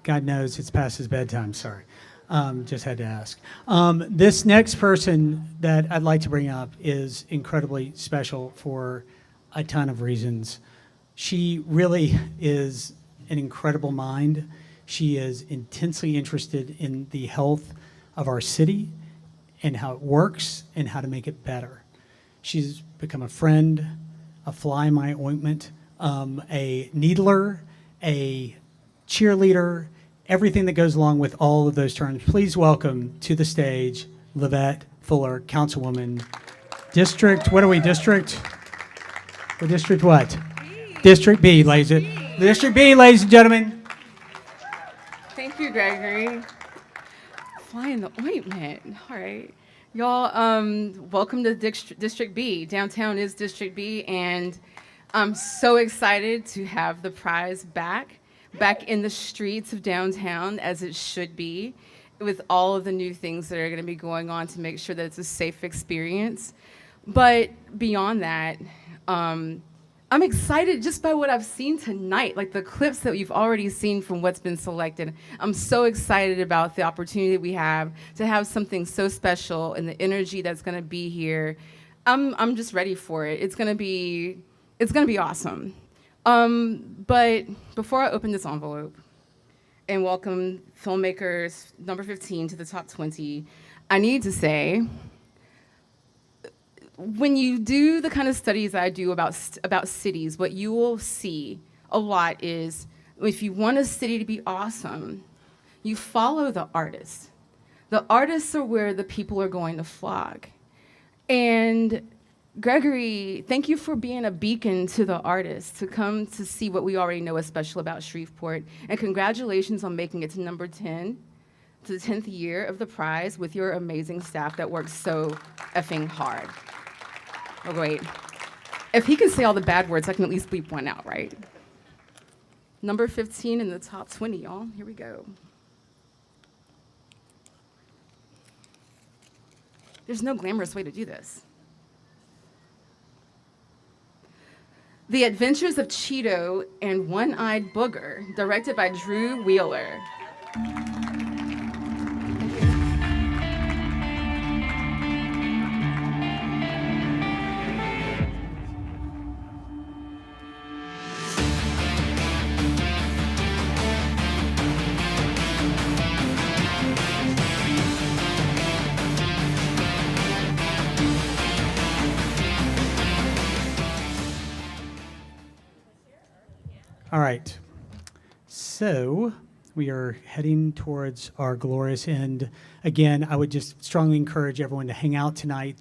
God knows it's past his bedtime, sorry. Just had to ask. This next person that I'd like to bring up is incredibly special for a ton of reasons. She really is an incredible mind. She is intensely interested in the health of our city and how it works and how to make it better. She's become a friend, a fly in my ointment, a needler, a cheerleader, everything that goes along with all of those terms. Please welcome to the stage Livette Fuller, Councilwoman, District, what are we, District? We're District what? B. District B, ladies and gentlemen. Thank you, Gregory. Fly in the ointment. All right. Y'all, welcome to District B. Downtown is District B, and I'm so excited to have the prize back in the streets of downtown, as it should be, with all of the new things that are going to be going on to make sure that it's a safe experience. But beyond that, I'm excited just by what I've seen tonight, like the clips that you've already seen from what's been selected. I'm so excited about the opportunity we have to have something so special and the energy that's going to be here. I'm just ready for it. It's going to be awesome. But before I open this envelope and welcome Filmmakers number 15 to the top 20, I need to say, when you do the kind of studies I do about cities, what you will see a lot is, if you want a city to be awesome, you follow the artists. The artists are where the people are going to flock. And Gregory, thank you for being a beacon to the artists to come to see what we already know is special about Shreveport. And congratulations on making it to number 10, to the 10th year of the prize with your amazing staff that works so effing hard. Oh, wait. If he can say all the bad words, I can at least bleep one out, right? Number 15 in the top 20, y'all. Here we go. There's no glamorous way to do this. The Adventures of Cheeto and One-Eyed Booger, directed by Drew Wheeler. All right. So We are heading towards our glorious end. Again, I would just strongly encourage everyone to hang out tonight.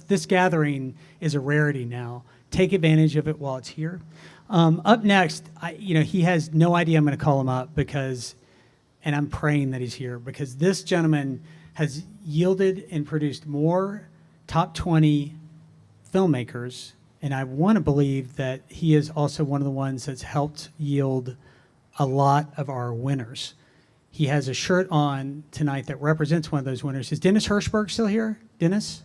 This gathering is a rarity now. Take advantage of it while it's here. Up next, he has no idea I'm going to call him up and I'm praying that he's here because this gentleman has yielded and produced more top 20 filmmakers, and I want to believe that he is also one of the ones that's helped yield a lot of our winners. He has a shirt on tonight that represents one of those winners. Is Dennis Hirschberg still here? Dennis?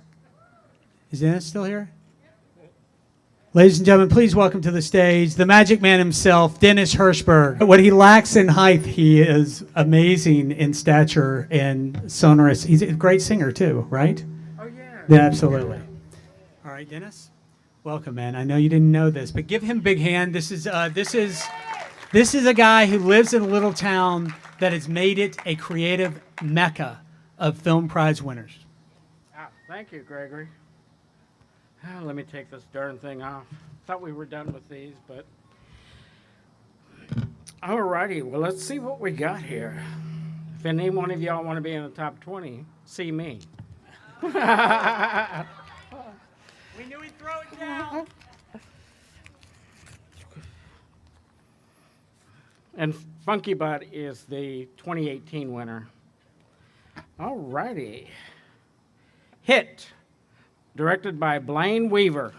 Is Dennis still here? Ladies and gentlemen, please welcome to the stage the magic man himself, Dennis Hirschberg. What he lacks in height, he is amazing in stature and sonorous. He's a great singer too, right? Oh, yeah. Yeah, absolutely. All right, Dennis, welcome, man. I know you didn't know this, but give him a big hand. This is a guy who lives in a little town that has made it a creative mecca of film prize winners. Thank you, Gregory. Let me take this darn thing off. Thought we were done with these, but... Alrighty, well, let's see what we got here. If any one of y'all want to be in the top 20, see me. We knew he'd throw it down. And Funky Butt is the 2018 winner. Alrighty. Hit. Directed by Blaine Weaver.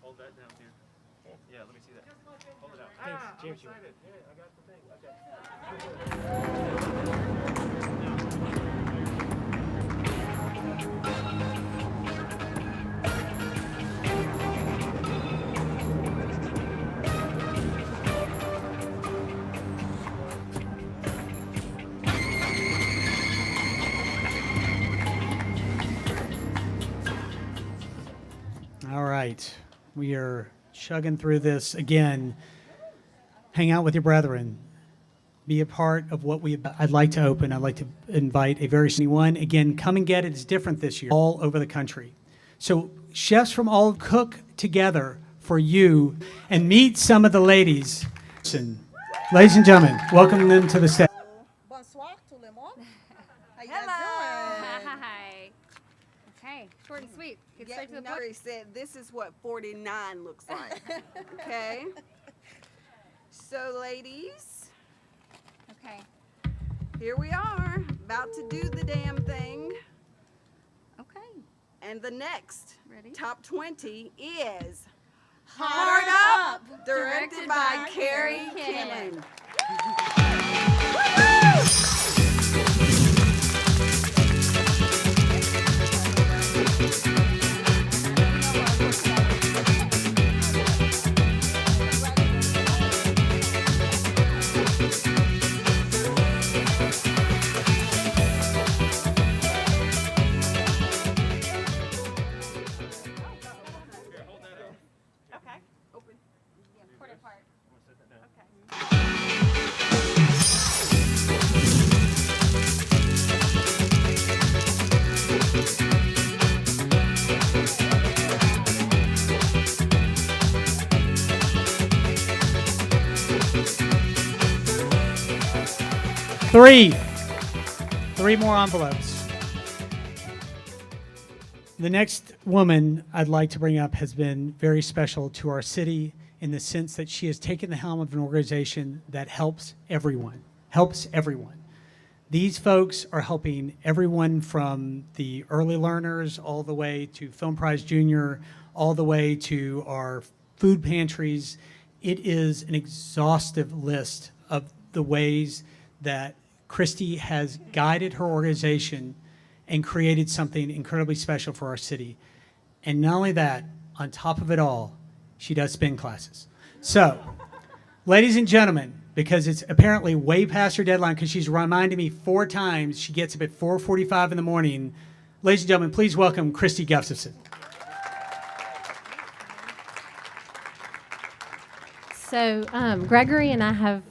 Hold that down here. Yeah, let me see that. Hold it out. Thanks. Cheers. Yeah, I got the thing. All right. We are chugging through this again. Hang out with your brethren. Be a part of what I'd like to open. I'd like to invite a very one. Again, come and get it. It's different this year, all over the country. So chefs from all cook together for you and meet some of the ladies. Ladies and gentlemen, welcome them to the stage. Bonsoir tout le monde. How you Hello. guys doing? Hi. Okay, short and sweet. Get straight to the point. Nuri said this is what 49 looks like. Okay. So, ladies. Okay. Here we are, about to do the damn thing. Okay. And the next Ready? top 20 is Hard Up, directed by Carrie Kinnan. Three more envelopes. The next woman I'd like to bring up has been very special to our city in the sense that she has taken the helm of an organization that helps everyone. These folks are helping everyone from the early learners all the way to Film Prize Junior, all the way to our food pantries. It is an exhaustive list of the ways that Christy has guided her organization and created something incredibly special for our city. And not only that, on top of it all, she does spin classes. So, ladies and gentlemen, because it's apparently way past her deadline because she's reminded me 4 times. She gets up at 4:45 in the morning. Ladies and gentlemen, please welcome Christy Gustafson. So Gregory and I have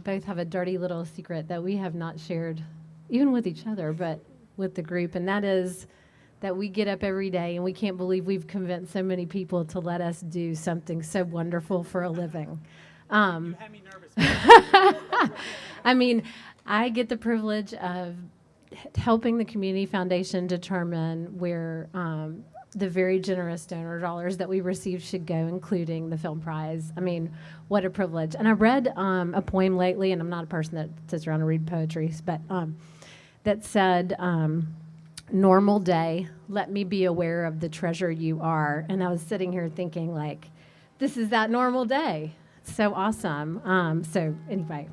both have a dirty little secret that we have not shared, even with each other, but with the group, and that is that we get up every day and we can't believe we've convinced so many people to let us do something so wonderful for a living. You had me nervous. I mean, I get the privilege of helping the Community Foundation determine where the very generous donor dollars that we receive should go, including the Film Prize. I mean, what a privilege. And I read a poem lately, and I'm not a person that sits around and read poetry, but that said, normal day, let me be aware of the treasure you are. And I was sitting here thinking, like, this is that normal day. It's so awesome. So anyway.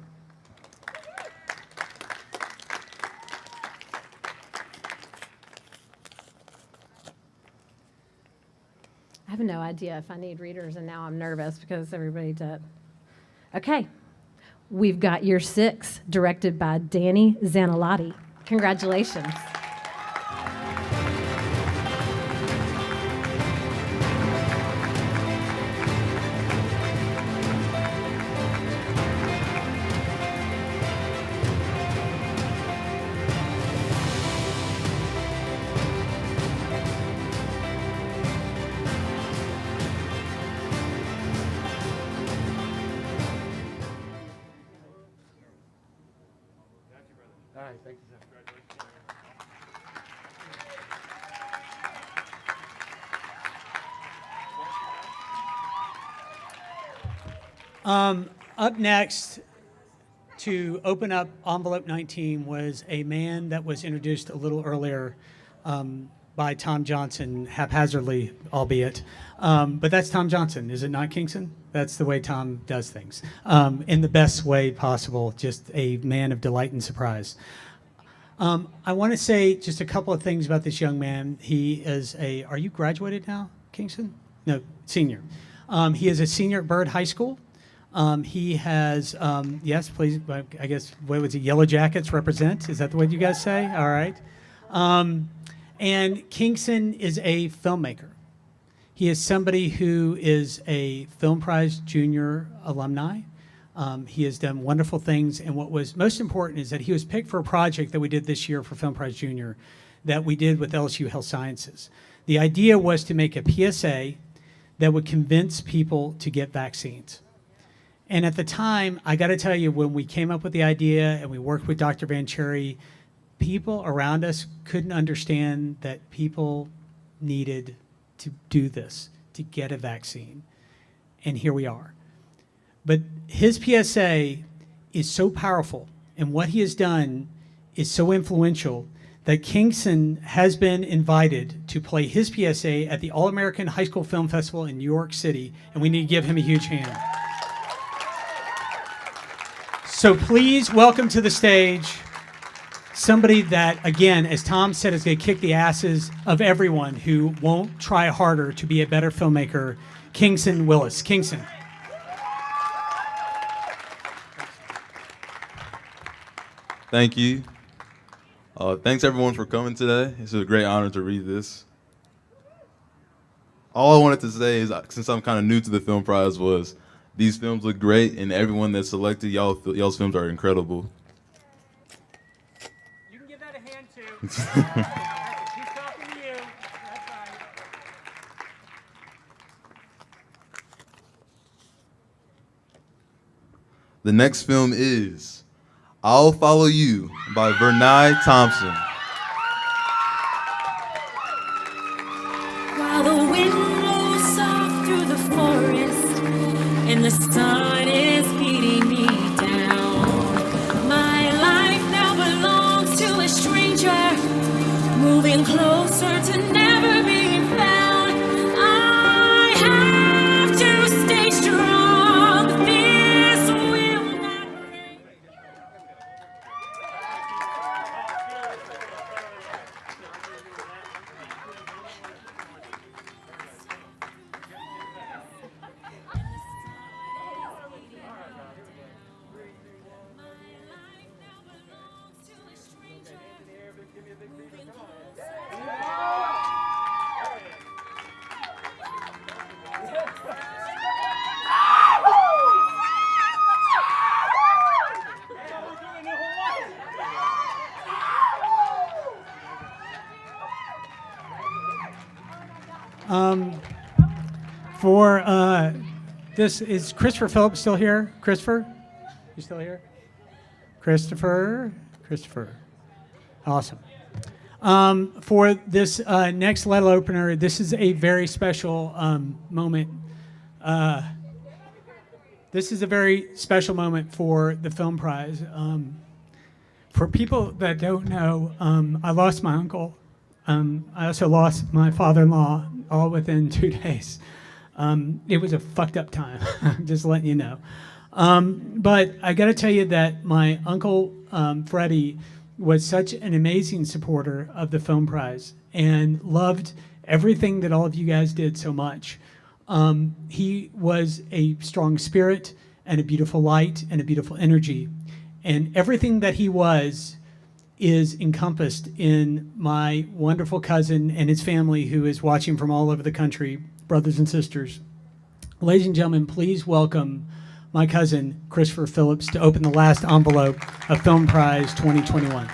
I have no idea if I need readers, and now I'm nervous because everybody did. Okay. We've got Year 6, directed by Danny Zanilotti. Congratulations. All right, thank you, sir. Up next to open up envelope 19 was a man that was introduced a little earlier by Tom Johnson, haphazardly, albeit. But that's Tom Johnson, is it not, Kingston? That's the way Tom does things, in the best way possible, just a man of delight and surprise. I want to say just a couple of things about this young man. He is are you graduated now, Kingston? No, senior. He is a senior at Byrd High School. He has, yes, please, I guess, what was it, Yellow Jackets represent? Is that the way you guys say? All right. And Kingston is a filmmaker. He is somebody who is a Film Prize Junior alumni. He has done wonderful things, and what was most important is that he was picked for a project that we did this year for Film Prize Junior that we did with LSU Health Sciences. The idea was to make a PSA that would convince people to get vaccines. And at the time, I got to tell you, when we came up with the idea and we worked with Dr. Van Cherry, people around us couldn't understand that people needed to do this, to get a vaccine. And here we are. But his PSA is so powerful, and what he has done is so influential that Kingston has been invited to play his PSA at the All-American High School Film Festival in New York City, and we need to give him a huge hand. So please welcome to the stage somebody that, again, as Tom said, is going to kick the asses of everyone who won't try harder to be a better filmmaker, Kingston Willis. Kingston. Thank you. Thanks everyone for coming today. It's a great honor to read this. All I wanted to say is, since I'm kind of new to the Film Prize, was these films look great, and everyone that's selected, y'all's films are incredible. You can give that a hand too. She's talking to you. That's right. The next film is I'll Follow You by Vernai Thompson. While the wind blows soft through the forest and the sun is beating me down, my life now belongs to a stranger, moving closer to never being found. I have to stay strong. This will not break. For this, is Christopher Phillips still here? Christopher? You still here? Christopher? Awesome. For this next letter opener, this is a very special moment. This is a very special moment for the Film Prize. For people that don't know, I lost my uncle. I also lost my father-in-law all within 2 days. It was a fucked up time, just letting you know. But I got to tell you that my uncle, Freddie, was such an amazing supporter of the Film Prize and loved everything that all of you guys did so much. He was a strong spirit and a beautiful light and a beautiful energy. And everything that he was is encompassed in my wonderful cousin and his family who is watching from all over the country, brothers and sisters. Ladies and gentlemen, please welcome my cousin, Christopher Phillips, to open the last envelope of Film Prize 2021.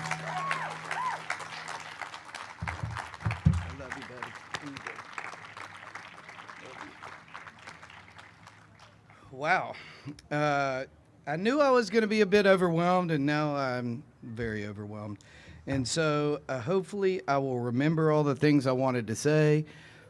Wow. I knew I was going to be a bit overwhelmed, and now I'm very overwhelmed. And so hopefully I will remember all the things I wanted to say.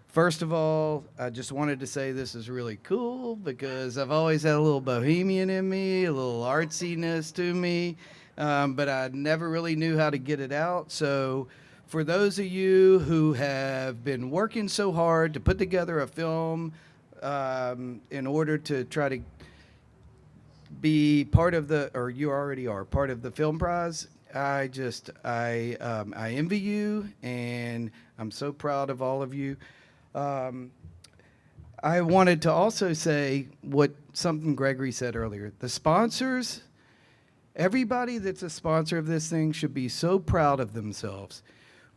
First of all, I just wanted to say this is really cool because I've always had a little bohemian in me, a little artsiness to me, but I never really knew how to get it out. So for those of you who have been working so hard to put together a film in order to try to be part of the, or you already are part of the Film Prize, I envy you, and I'm so proud of all of you. I wanted to also say something Gregory said earlier. The sponsors, everybody that's a sponsor of this thing should be so proud of themselves.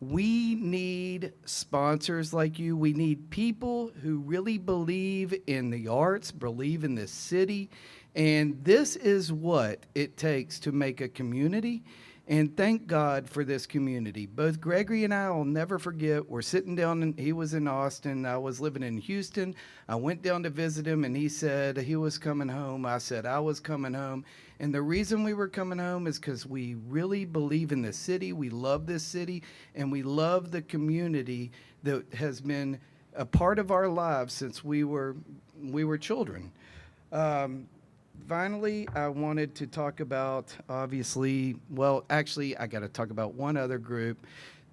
We need sponsors like you. We need people who really believe in the arts, believe in this city, and this is what it takes to make a community. And thank God for this community. Both Gregory and I will never forget, we're sitting down, and he was in Austin, I was living in Houston. I went down to visit him, and he said he was coming home. I said I was coming home. And the reason we were coming home is because we really believe in this city, we love this city, and we love the community that has been a part of our lives since we were children. Finally, I wanted to talk about, obviously, well, actually, I got to talk about one other group,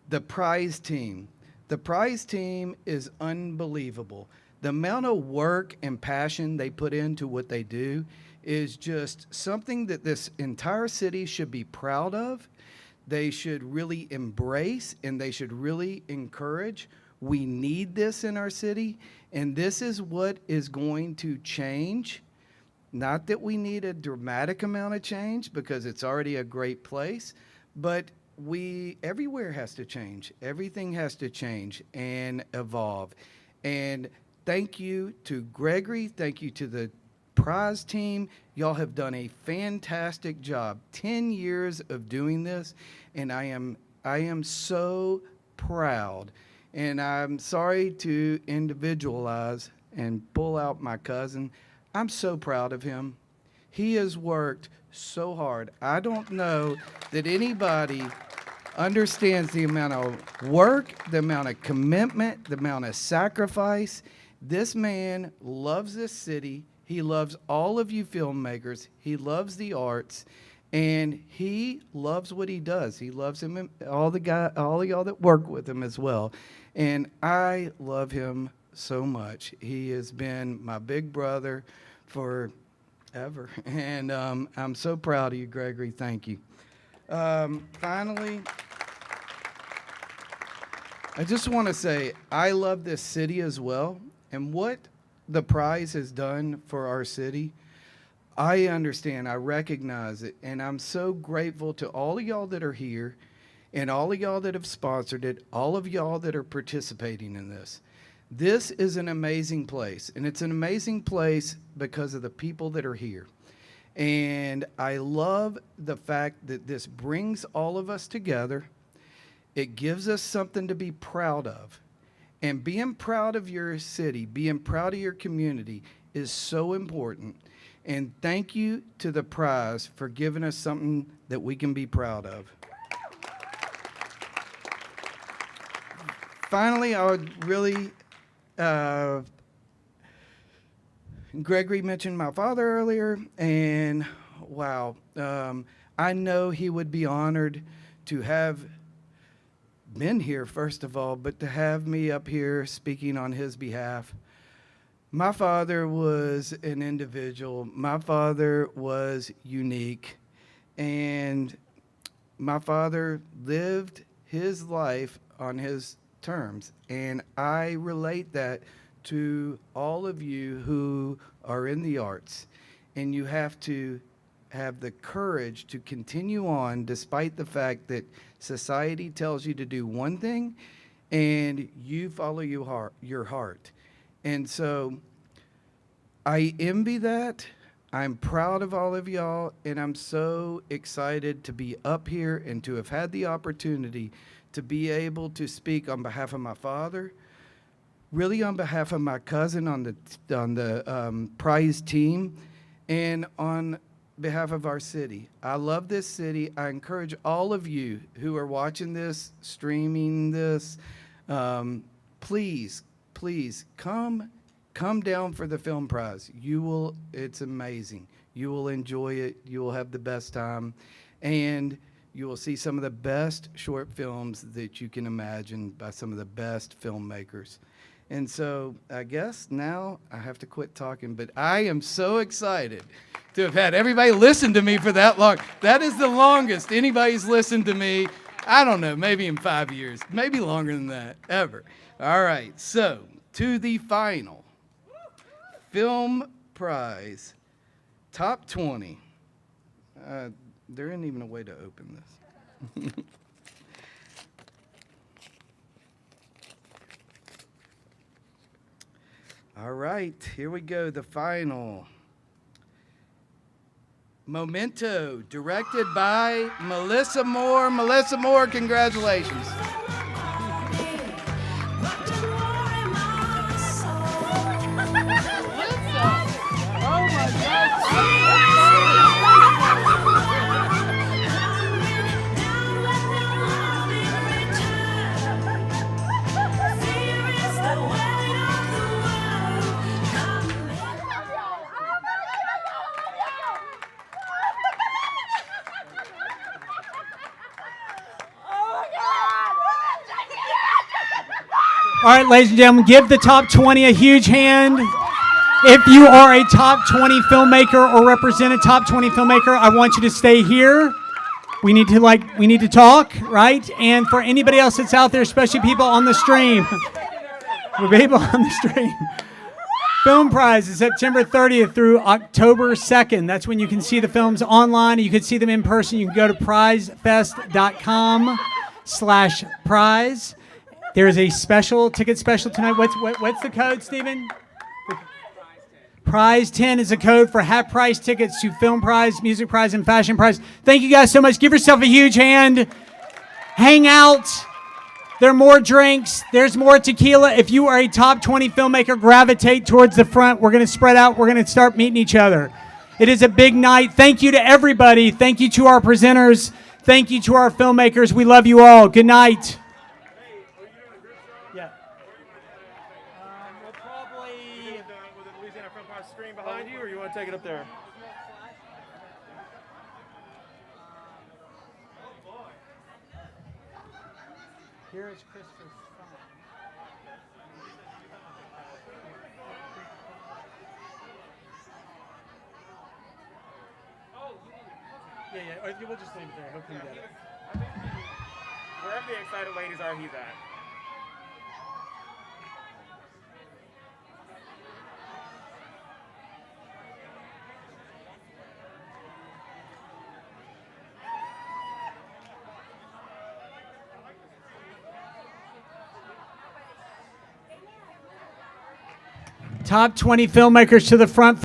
the prize team. The prize team is unbelievable. The amount of work and passion they put into what they do is just something that this entire city should be proud of. They should really embrace, and they should really encourage. We need this in our city, and this is what is going to change. Not that we need a dramatic amount of change because it's already a great place, but everywhere has to change. Everything has to change and evolve. And thank you to Gregory. Thank you to the prize team. Y'all have done a fantastic job. 10 years of doing this, and I am so proud. And I'm sorry to individualize and pull out my cousin. I'm so proud of him. He has worked so hard. I don't know that anybody understands the amount of work, the amount of commitment, the amount of sacrifice. This man loves this city. He loves all of you filmmakers. He loves the arts, and he loves what he does. He loves him and all of y'all that work with him as well. And I love him so much. He has been my big brother forever, and I'm so proud of you, Gregory. Thank you. Finally, I just want to say I love this city as well, and what the prize has done for our city, I understand, I recognize it, and I'm so grateful to all of y'all that are here, and all of y'all that have sponsored it, all of y'all that are participating in this. This is an amazing place, and it's an amazing place because of the people that are here. And I love the fact that this brings all of us together. It gives us something to be proud of. And being proud of your city, being proud of your community is so important. And thank you to the prize for giving us something that we can be proud of. Finally, I would really, Gregory mentioned my father earlier, and wow, I know he would be honored to have been here, first of all, but to have me up here speaking on his behalf. My father was an individual. My father was unique, and my father lived his life on his terms, and I relate that to all of you who are in the arts, and you have to have the courage to continue on despite the fact that society tells you to do one thing and you follow your heart. And so I envy that. I'm proud of all of y'all, and I'm so excited to be up here and to have had the opportunity to be able to speak on behalf of my father, really on behalf of my cousin on the prize team, and on behalf of our city. I love this city. I encourage all of you who are watching this, streaming this, please come down for the film prize. It's amazing. You will enjoy it. You will have the best time. And you will see some of the best short films that you can imagine by some of the best filmmakers. And so I guess now I have to quit talking, but I am so excited to have had everybody listen to me for that long. That is the longest anybody's listened to me, I don't know, maybe in 5 years, maybe longer than that, ever. All right, so to the final film prize, top 20. There isn't even a way to open this. All right, here we go, the final. Memento, directed by Melissa Moore. Melissa Moore, congratulations. All right, ladies and gentlemen, give the top 20 a huge hand. If you are a top 20 filmmaker or represent a top 20 filmmaker, I want you to stay here. We need to talk, right? And for anybody else that's out there, especially people on the stream, Film Prize is September 30th through October 2nd. That's when you can see the films online. You can see them in person. You can go to prizefest.com/prize. There is a ticket special tonight. What's the code, Stephen? Prize 10 is a code for half price tickets to Film Prize, Music Prize, and Fashion Prize. Thank you guys so much. Give yourself a huge hand. Hang out. There are more drinks. There's more tequila. If you are a top 20 filmmaker, gravitate towards the front. We're going to spread out. We're going to start meeting each other. It is a big night. Thank you to everybody. Thank you to our presenters. Thank you to our filmmakers. We love you all. Good night. Behind you, or you want to take it up there? Here is Christopher. Yeah, we'll just leave it there. He'll come get it. Wherever the excited ladies are, he's at. Top 20 filmmakers to the front.